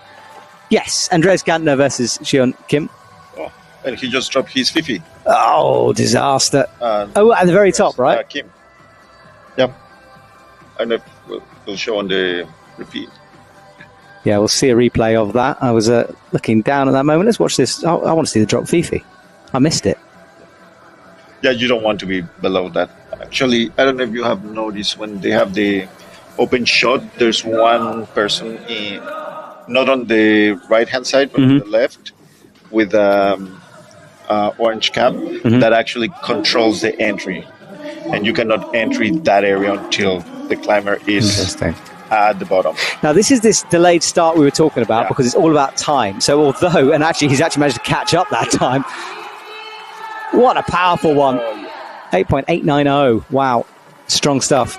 Yes, Andreas Gantner versus Cheon Kim. Oh, and he just dropped his Fifi. Oh, disaster. At the very top, right? Kim. Yep. And we'll show on the repeat. Yeah, we'll see a replay of that. I was looking down at that moment. Let's watch this. I want to see the drop Fifi. I missed it. Yeah, you don't want to be below that. Actually, I don't know if you have noticed when they have the open shot, there's one person not on the right-hand side, but on the left, with orange cap that actually controls the entry. And you cannot enter that area until the climber is at the bottom. Now, this is this delayed start we were talking about because it's all about time. So although, and actually he's actually managed to catch up that time. What a powerful one. 8.890. Wow. Strong stuff.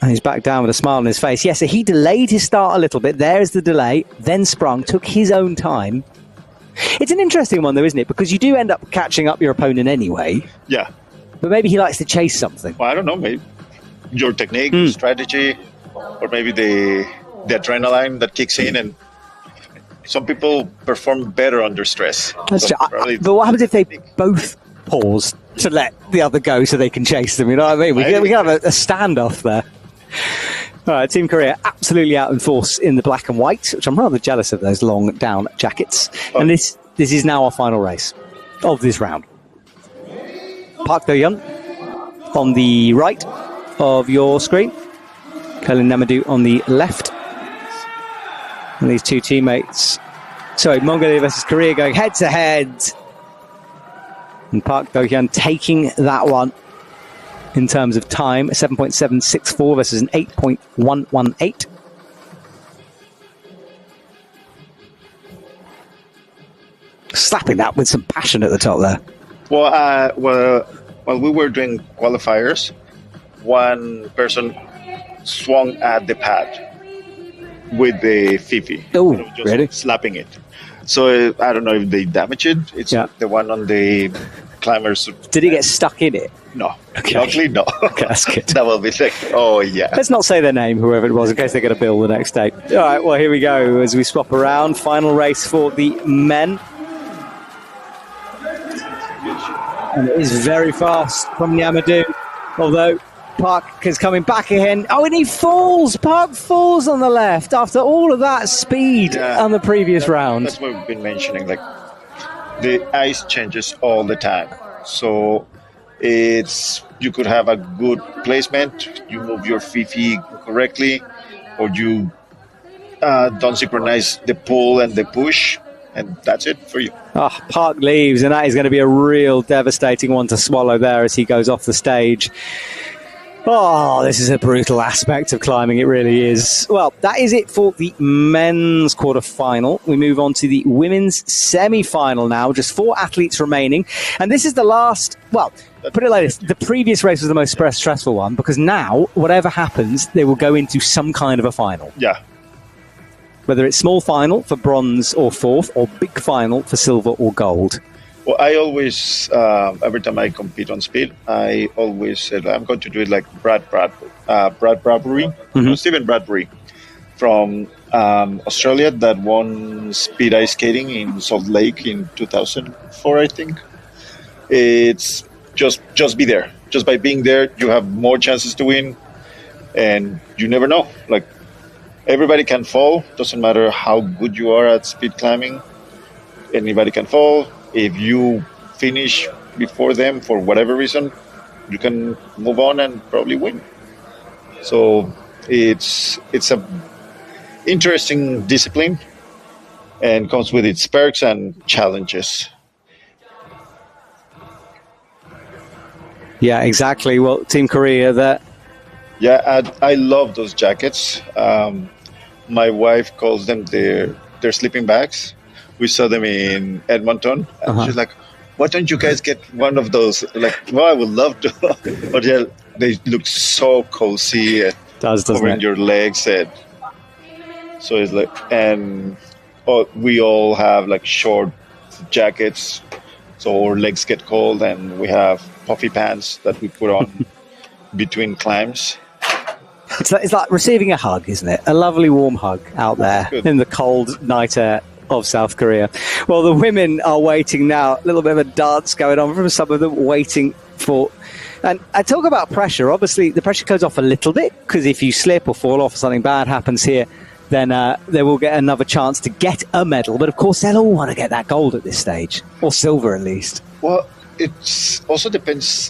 And he's back down with a smile on his face. Yes, so he delayed his start a little bit. There's the delay. Then sprung, took his own time. It's an interesting one, though, isn't it? Because you do end up catching up your opponent anyway. Yeah. But maybe he likes to chase something. Well, I don't know. Maybe your technique, strategy, or maybe the adrenaline that kicks in. And some people perform better under stress. That's true. But what happens if they both pause to let the other go so they can chase them? You know what I mean? We can have a standoff there. All right, Team Korea absolutely out in force in the black and white, which I'm rather jealous of those long down jackets. And this is now our final race of this round. Park Do-hyun on the right of your screen. Kellen Nyamadu on the left. And these two teammates. Sorry, Mongolia versus Korea going head to head. And Park Do-hyun taking that one in terms of time, 7.764 versus an 8.118. Slapping that with some passion at the top there. Well, while we were doing qualifiers, one person swung at the pad with the Fifi. Oh, just really? slapping it. So I don't know if they damaged it. It's the one on the climbers. Did he get stuck in it? No. Okay. Luckily, no. Okay, that's good. That will be like, oh, yeah. Let's not say their name, whoever it was, in case they get a bill the next day. All right, well, here we go as we swap around. Final race for the men. And it is very fast from Yamadou, although Park is coming back again. Oh, and he falls. Park falls on the left after all of that speed on the previous round. That's what we've been mentioning. Like, the ice changes all the time. So you could have a good placement, you move your Fifi correctly, or you don't synchronize the pull and the push, and that's it for you. Park leaves, and that is going to be a real devastating one to swallow there as he goes off the stage. Oh, this is a brutal aspect of climbing, it really is. Well, that is it for the men's quarterfinal. We move on to the women's semi-final now, just 4 athletes remaining. And this is the last, well, put it like this, the previous race was the most stressful one, because now, whatever happens, they will go into some kind of a final. Yeah. Whether it's small final for bronze or fourth, or big final for silver or gold. Well, I always, every time I compete on speed, I always said I'm going to do it like Brad Bradbury, Stephen Bradbury from Australia that won speed ice skating in Salt Lake in 2004, I think. It's just be there. Just by being there, you have more chances to win, and you never know. Like, everybody can fall. Doesn't matter how good you are at speed climbing. Anybody can fall. If you finish before them for whatever reason, you can move on and probably win. So it's a interesting discipline and comes with its perks and challenges. Yeah, exactly. Well, Team Korea, that. Yeah, I love those jackets. My wife calls them their sleeping bags. We saw them in Edmonton. And she's like, why don't you guys get one of those? Like, well, I would love to. But yeah, they look so cozy and covering your legs. And so it's like, and we all have like short jackets, so our legs get cold, and we have puffy pants that we put on between climbs. It's like receiving a hug, isn't it? A lovely warm hug out there in the cold night air of South Korea. Well, the women are waiting now. A little bit of a dance going on from some of them, waiting for. And I talk about pressure. Obviously, the pressure goes off a little bit, because if you slip or fall off or something bad happens here, then they will get another chance to get a medal. But of course, they'll all want to get that gold at this stage, or silver at least. Well, it also depends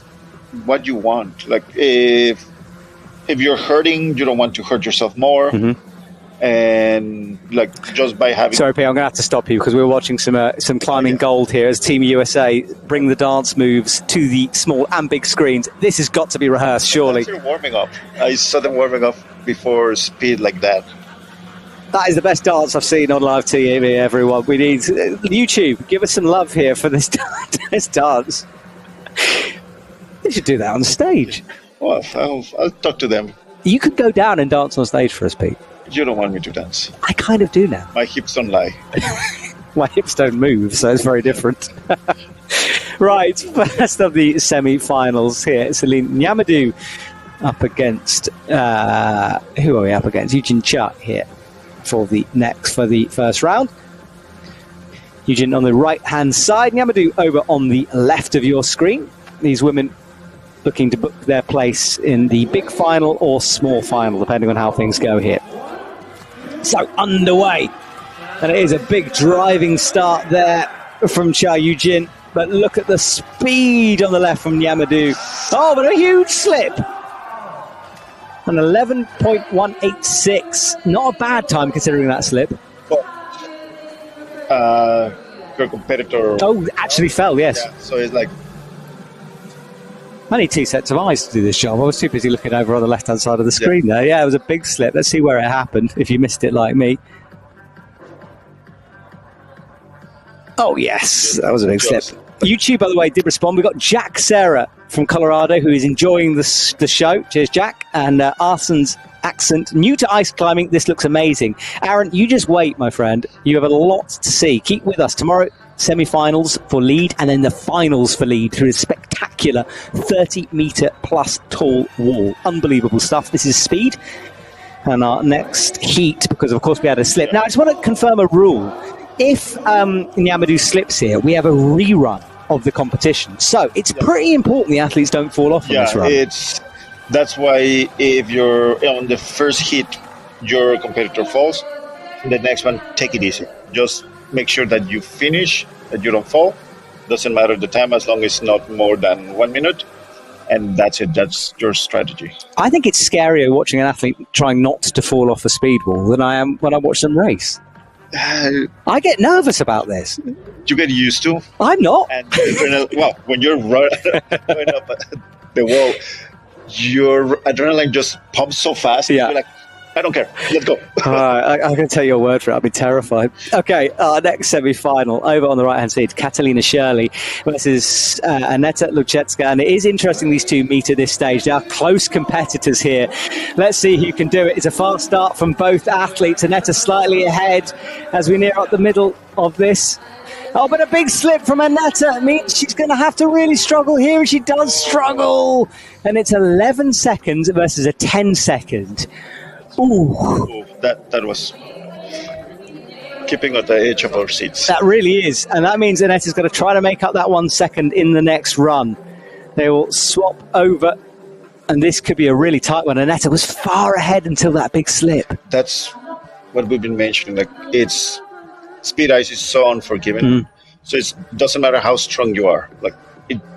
what you want. Like, if you're hurting, you don't want to hurt yourself more. And like, just by having... Sorry, Pete, I'm going to have to stop you, because we're watching some climbing gold here as Team USA bring the dance moves to the small and big screens. This has got to be rehearsed, surely. They're warming up. I saw them warming up before speed like that. That is the best dance I've seen on live TV, everyone. We need YouTube. Give us some love here for this dance. They should do that on stage. Well, I'll talk to them. You could go down and dance on stage for us, Pete. You don't want me to dance. I kind of do now. My hips don't lie. My hips don't move, so it's very different. Right, first of the semi-finals here. Celine Yamadou up against... who are we up against? Eugene Cha here for the first round. Eugene on the right-hand side. Yamadou over on the left of your screen. These women looking to book their place in the big final or small final, depending on how things go here. So underway, and it is a big driving start there from Cha Eugene, but look at the speed on the left from Yamadou. Oh, but a huge slip. An 11.186, not a bad time considering that slip. Your competitor... Oh, actually fell, yes. Yeah, so it's like I need 2 sets of eyes to do this job. I was too busy looking over on the left-hand side of the screen there. Yeah, it was a big slip. Let's see where it happened, if you missed it like me. Oh, yes, that was a big slip. YouTube, by the way, did respond. We've got Jack Serra from Colorado, who is enjoying the show. Cheers, Jack. And Arson's accent, new to ice climbing. This looks amazing. Aaron, you just wait, my friend. You have a lot to see. Keep with us. Tomorrow, semi-finals for lead, and then the finals for lead through a spectacular 30-metre plus tall wall. Unbelievable stuff. This is speed. And our next heat, because of course we had a slip. Now, I just want to confirm a rule. If Nyamadu slips here, we have a rerun of the competition. So it's pretty important the athletes don't fall off on this run. That's why if you're on the first hit, your competitor falls, the next one, take it easy. Just make sure that you finish, that you don't fall. Doesn't matter the time as long as it's not more than 1 minute. And that's it. That's your strategy. I think it's scarier watching an athlete trying not to fall off a speed wall than I am when I watch them race. I get nervous about this. You get used to. I'm not. And when you're going up the wall, your adrenaline just pumps so fast. Yeah. You're like, I don't care. Let's go. I can tell you a word for it. I'll be terrified. Okay, our next semi-final over on the right-hand side, Catalina Shirley versus Aneta Luchetska. And it is interesting these two meet at this stage. They are close competitors here. Let's see who can do it. It's a fast start from both athletes. Aneta slightly ahead as we near up the middle of this. Oh, but a big slip from Aneta. It means she's going to have to really struggle here, and she does struggle. And it's 11 seconds versus a 10-second. Ooh. That was keeping at the edge of our seats. That really is. And that means Aneta's got to try to make up that 1 second in the next run. They will swap over, and this could be a really tight one. Aneta was far ahead until that big slip. That's what we've been mentioning. Like, it's speed ice is so unforgiving. So it doesn't matter how strong you are. Like,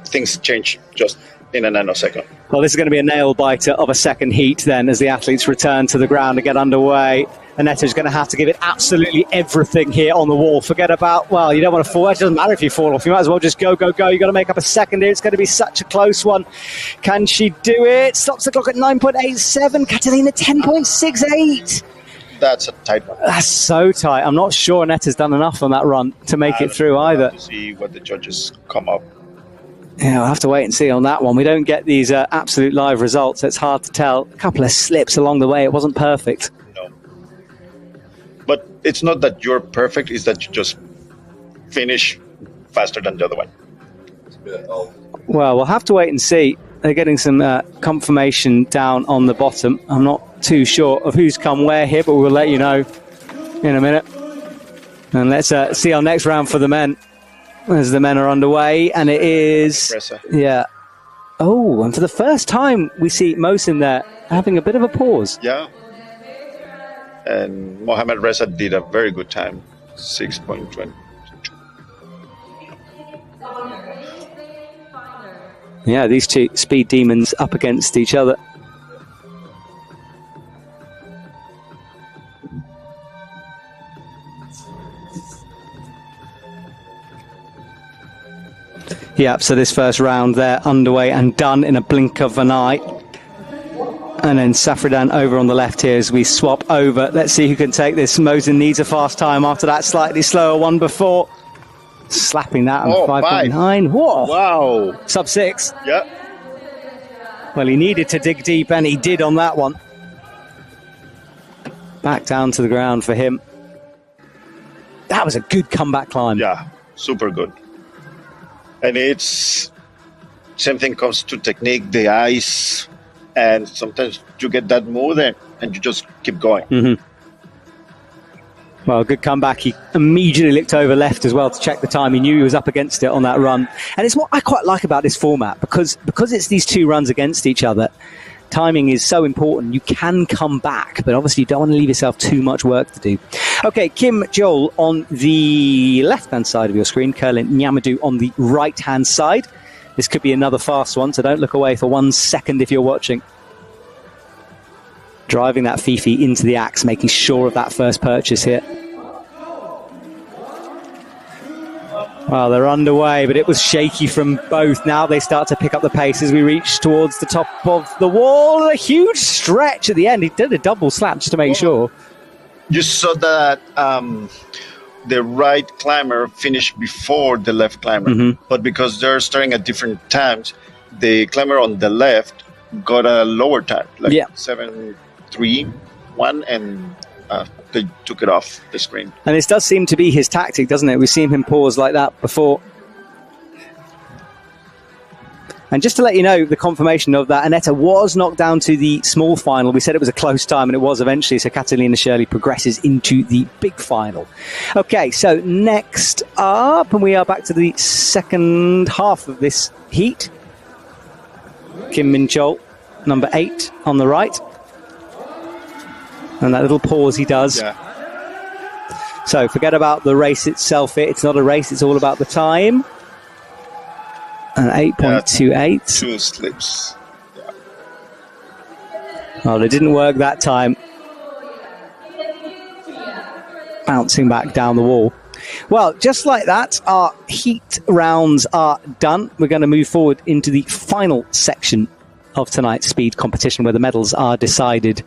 things change just in a nanosecond. Well, this is going to be a nail-biter of a second heat then as the athletes return to the ground and get underway. Aneta's going to have to give it absolutely everything here on the wall. Forget about, you don't want to fall. It doesn't matter if you fall off. You might as well just go. You've got to make up a second here. It's going to be such a close one. Can she do it? Stops the clock at 9.87. Catalina, 10.68. That's a tight one. That's so tight. I'm not sure Aneta's done enough on that run to make it through either. To see what the judges come up. Yeah, we'll have to wait and see on that one. We don't get these absolute live results. It's hard to tell. A couple of slips along the way. It wasn't perfect. No. But it's not that you're perfect. It's that you just finish faster than the other one. Well, we'll have to wait and see. They're getting some confirmation down on the bottom. I'm not too sure of who's come where here, but we'll let you know in a minute. And let's see our next round for the men. As the men are underway, and it is... Yeah. Oh, and for the first time, we see Mohsin there having a bit of a pause. Yeah. And Mohamed Reza did a very good time, 6.20. Yeah, these two speed demons up against each other. Yeah, so this first round there underway and done in a blink of an eye. And then Safradan over on the left here as we swap over. Let's see who can take this. Mohsin needs a fast time after that slightly slower one before. Slapping that on 5.9. Whoa. Wow. Sub 6. Yeah. Well, he needed to dig deep, and he did on that one. Back down to the ground for him. That was a good comeback climb. Yeah, super good. And it's same thing comes to technique, the ice, and sometimes you get that mood and you just keep going. Mm-hmm. Well, good comeback. He immediately looked over left as well to check the time. He knew he was up against it on that run. And it's what I quite like about this format, because it's these two runs against each other. Timing is so important. You can come back, but obviously you don't want to leave yourself too much work to do. Okay, Kim Joel on the left-hand side of your screen, Kerlin Nyamadu on the right-hand side. This could be another fast one, so don't look away for 1 second if you're watching. Driving that Fifi into the axe, making sure of that first purchase here. Well, they're underway, but it was shaky from both. Now they start to pick up the pace as we reach towards the top of the wall. A huge stretch at the end. He did a double slap just to make sure. You saw that the right climber finished before the left climber, but because they're starting at different times, the climber on the left got a lower time, like 7.3.1, and they took it off the screen. And this does seem to be his tactic, doesn't it? We've seen him pause like that before. And just to let you know, the confirmation of that, Annetta was knocked down to the small final. We said it was a close time, and it was eventually. So Catalina Shirley progresses into the big final. Okay, so next up, and we are back to the second half of this heat. Kim Min-chol, number 8 on the right. And that little pause he does. Yeah. So forget about the race itself. It's not a race. It's all about the time. And 8.28. 2 slips. Yeah. Well, it didn't work that time. Bouncing back down the wall. Well, just like that, our heat rounds are done. We're going to move forward into the final section of tonight's speed competition where the medals are decided.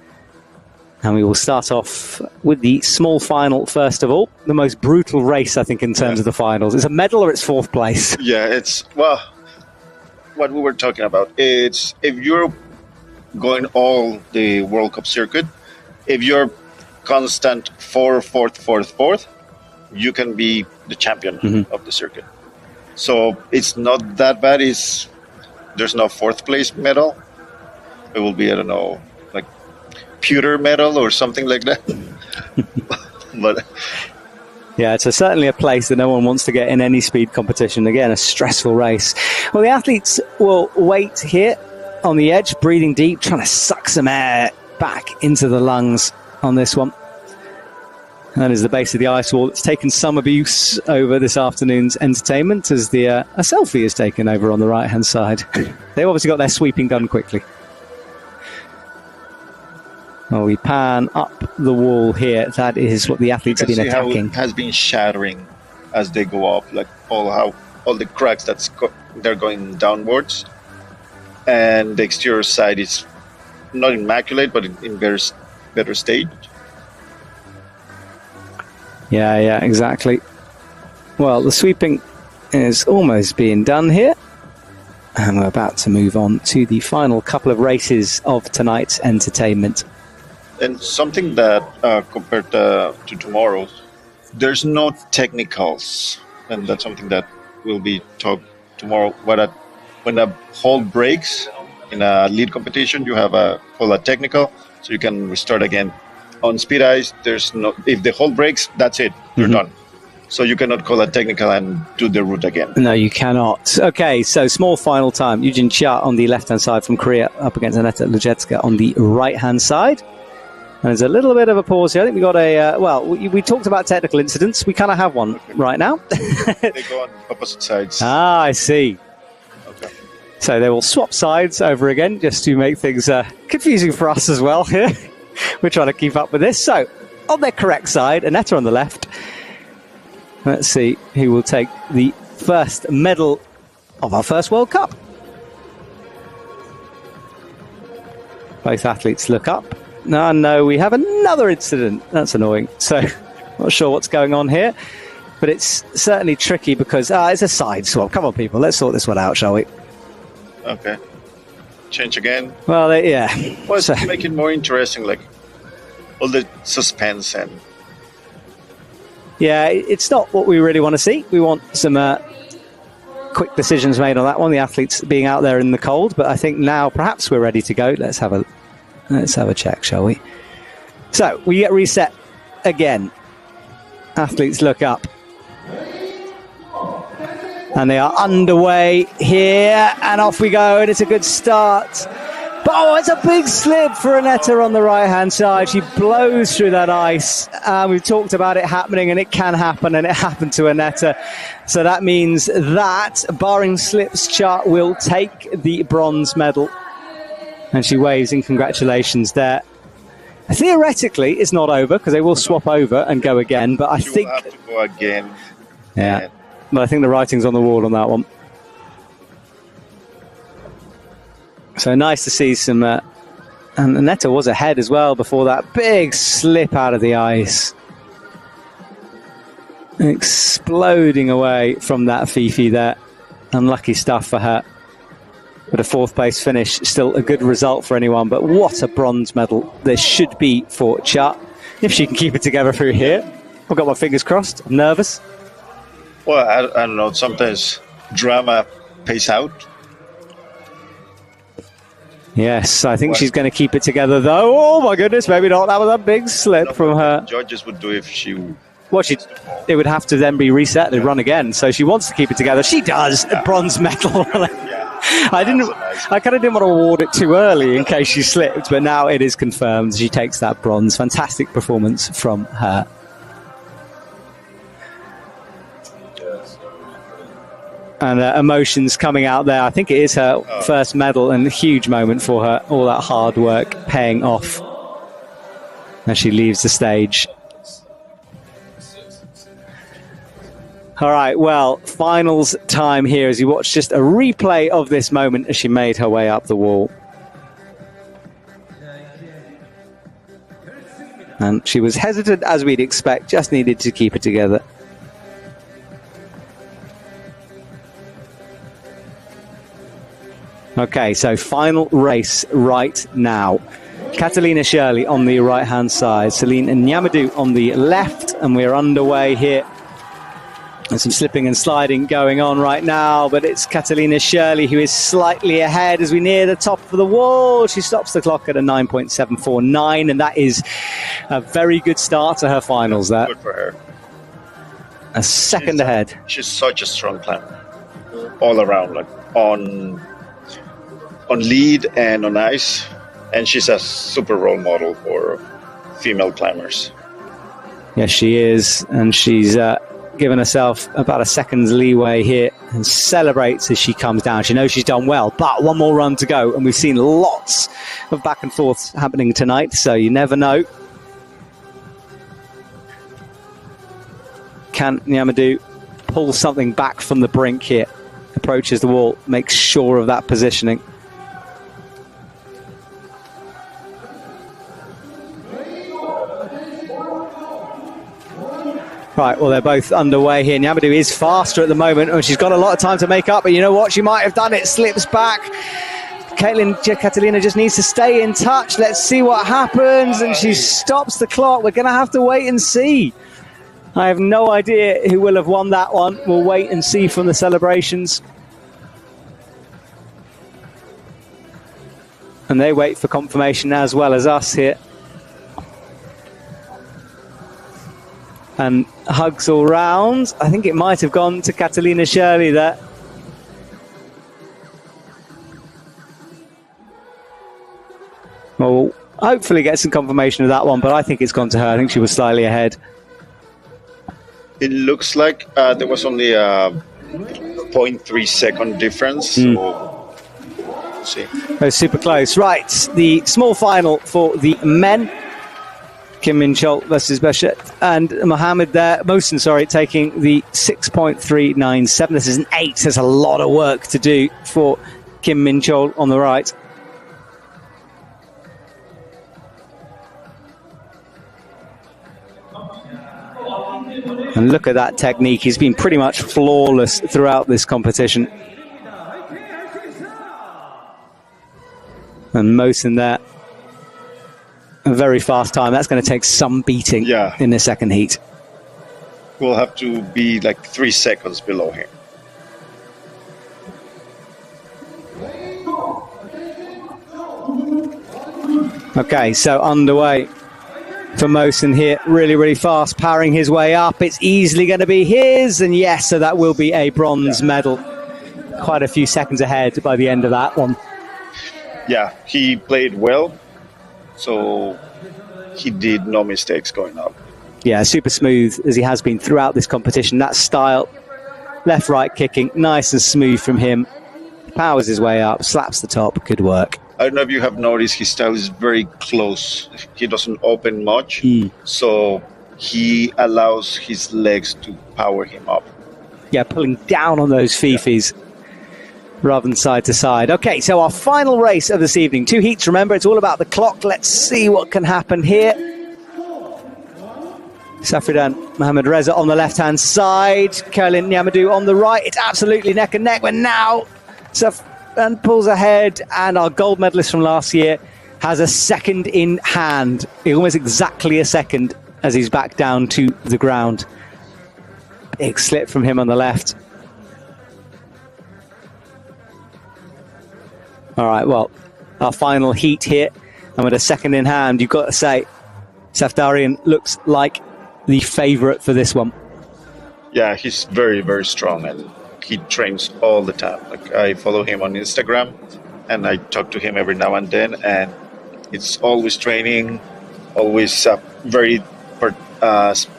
And we will start off with the small final first of all. The most brutal race, I think, in terms of the finals. It's a medal or it's 4th place. Yeah, it's, well, what we were talking about. It's if you're going all the World Cup circuit, if you're constant 4th, you can be the champion of the circuit. So it's not that bad. There's no 4th place medal. It will be, I don't know, like pewter medal or something like that. But yeah, it's certainly a place that no one wants to get in any speed competition. Again, a stressful race. Well, the athletes will wait here on the edge, breathing deep, trying to suck some air back into the lungs on this one. That is the base of the ice wall. It's taken some abuse over this afternoon's entertainment as a selfie is taken over on the right-hand side. They've obviously got their sweeping done quickly. Well, we pan up the wall here. That is what the athletes have been attacking. How it has been shattering as they go up, like all the cracks they're going downwards, and the exterior side is not immaculate, but in better state. Yeah, exactly. Well, the sweeping is almost being done here. And we're about to move on to the final couple of races of tonight's entertainment. And something that, compared to tomorrow's, there's no technicals. And that's something that will be talked tomorrow. When a hold breaks in a lead competition, you have a technical, so you can restart again. On speed ice, if the hold breaks, that's it. You're done. So you cannot call a technical and do the route again. No, you cannot. Okay, so small final time. Eugene Chia on the left-hand side from Korea up against Aneta Lujecka on the right-hand side. And there's a little bit of a pause here. I think we got we talked about technical incidents. We kind of have one right now. They go on opposite sides. Ah, I see. Okay. So they will swap sides over again just to make things confusing for us as well here. We're trying to keep up with this. So, on their correct side, Aneta on the left. Let's see who will take the first medal of our first World Cup. Both athletes look up. No, we have another incident. That's annoying. So, not sure what's going on here. But it's certainly tricky because it's a side swap. Come on, people. Let's sort this one out, shall we? Okay. Change again. Well, yeah. Well, so, make it more interesting, like all the suspense and. Yeah, it's not what we really want to see. We want some quick decisions made on that one. The athletes being out there in the cold, but I think now perhaps we're ready to go. Let's have a check, shall we? So we get reset again. Athletes look up. And they are underway here, and off we go, and it's a good start. But it's a big slip for Aneta on the right-hand side. She blows through that ice. We've talked about it happening, and it can happen, and it happened to Aneta. So that means that, barring slips, Cha will take the bronze medal. And she waves in congratulations there. Theoretically, it's not over, because they will swap over and go again, but I think... will have to go again. Yeah. But I think the writing's on the wall on that one. So nice to see some... and Netta was ahead as well before that big slip out of the ice. Exploding away from that Fifi there. Unlucky stuff for her. But a fourth place finish, still a good result for anyone. But what a bronze medal this should be for Cha. If she can keep it together through here. I've got my fingers crossed. I'm nervous. Well, I don't know. Sometimes drama pays out. Yes, I think she's going to keep it together, though. Oh, my goodness, maybe not. That was a big slip from her. Judges would do if she... Well, it would have to then be reset and run again. So she wants to keep it together. She does. A bronze medal. I kind of didn't want to award it too early in case she slipped, but now it is confirmed. She takes that bronze. Fantastic performance from her. And emotions coming out there. I think it is her first medal and a huge moment for her. All that hard work paying off as she leaves the stage. All right, well, finals time here as you watch just a replay of this moment as she made her way up the wall. And she was hesitant as we'd expect, just needed to keep it together. Okay, so final race right now. Catalina Shirley on the right-hand side, Celine Nyamadou on the left, and we're underway here. There's some slipping and sliding going on right now, but it's Catalina Shirley who is slightly ahead as we near the top of the wall. She stops the clock at a 9.749, and that is a very good start to her finals there. Good for her. A second ahead. She's such a strong climber. All around, like on lead and on ice. And she's a super role model for female climbers. Yes, she is. And she's given herself about a second's leeway here and celebrates as she comes down. She knows she's done well, but one more run to go. And we've seen lots of back and forths happening tonight, so you never know. Can Nyamadou pull something back from the brink here? Approaches the wall, makes sure of that positioning. Right, well, they're both underway here. Nyamadou is faster at the moment, and she's got a lot of time to make up, but you know what? She might have done it. Slips back. Catalina just needs to stay in touch. Let's see what happens, and she stops the clock. We're going to have to wait and see. I have no idea who will have won that one. We'll wait and see from the celebrations. And they wait for confirmation as well as us here. And hugs all round. I think it might have gone to Catalina Shirley there. Well, we'll hopefully get some confirmation of that one, but I think it's gone to her. I think she was slightly ahead. It looks like there was only a 0.3 second difference. So we'll see. Oh, super close. Right, the small final for the men. Kim Min-chul versus Beshet and Mohammed there. Mohsen, sorry, taking the 6.397. This is an 8. There's a lot of work to do for Kim Min-chul on the right. And look at that technique. He's been pretty much flawless throughout this competition. And Mohsen there. A very fast time. That's going to take some beating in the second heat. We'll have to be like 3 seconds below him. Okay, so underway for Mohsen here. Really, really fast, powering his way up. It's easily going to be his. And yes, so that will be a bronze medal. Quite a few seconds ahead by the end of that one. Yeah, he played well. So he did no mistakes going up. Yeah, super smooth as he has been throughout this competition. That style, left-right kicking, nice and smooth from him. Powers his way up, slaps the top. Good work. I don't know if you have noticed, his style is very close. He doesn't open much, so he allows his legs to power him up. pulling down on those fifis rather than side to side. Okay, so our final race of this evening. 2 heats, remember, it's all about the clock. Let's see what can happen here. Safridan Mohamed Reza on the left-hand side. Kerlin Nyamadu on the right. It's absolutely neck and neck. But now Safridan pulls ahead, and our gold medalist from last year has a second in hand. Almost exactly a second as he's back down to the ground. Big slip from him on the left. All right, well, our final heat here, and with a second in hand, you've got to say, Safdarian looks like the favourite for this one. Yeah, he's very, very strong, and he trains all the time. Like, I follow him on Instagram, and I talk to him every now and then, and it's always training, always a very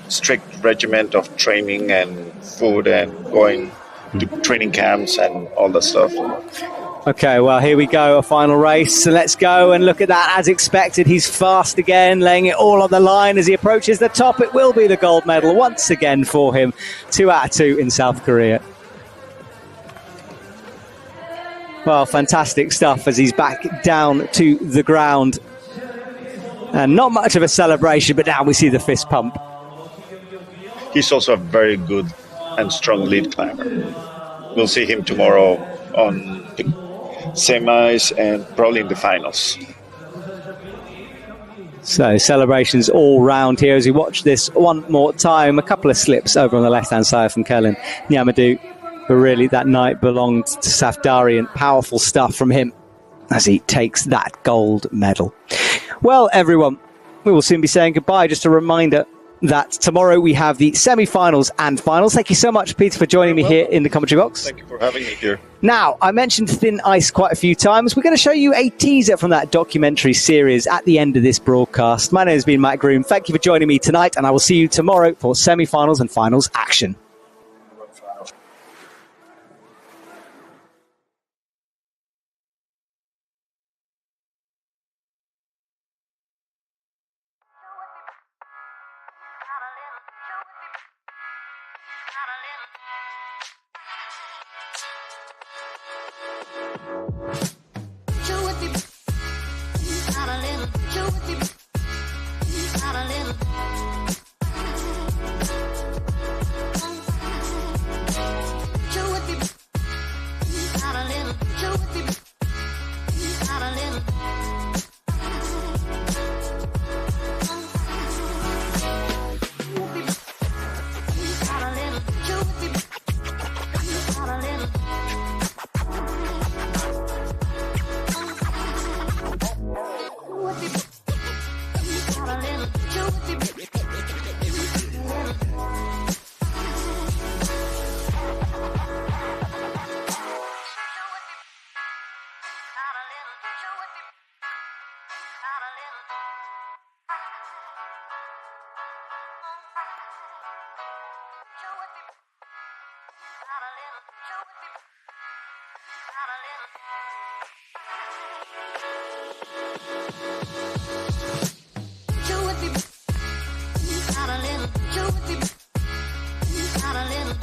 strict regiment of training and food and going to training camps and all that stuff. Okay, well, here we go, a final race. So let's go and look at that. As expected, he's fast again, laying it all on the line as he approaches the top. It will be the gold medal once again for him. 2 out of 2 in South Korea. Well, fantastic stuff as he's back down to the ground. And not much of a celebration, but now we see the fist pump. He's also a very good and strong lead climber. We'll see him tomorrow on the semis and probably in the finals. So celebrations all round here as we watch this one more time. A couple of slips over on the left-hand side from Kerlin Nyamadu, but really that night belonged to Safdarian. Powerful stuff from him as he takes that gold medal. Well, everyone, we will soon be saying goodbye. Just a reminder that tomorrow we have the semi-finals and finals. Thank you so much, Peter, for joining me here in the commentary box. Thank you for having me here. Now, I mentioned Thin Ice quite a few times. We're going to show you a teaser from that documentary series at the end of this broadcast. My name has been Matt Groom. Thank you for joining me tonight, and I will see you tomorrow for semi-finals and finals action. Not a little.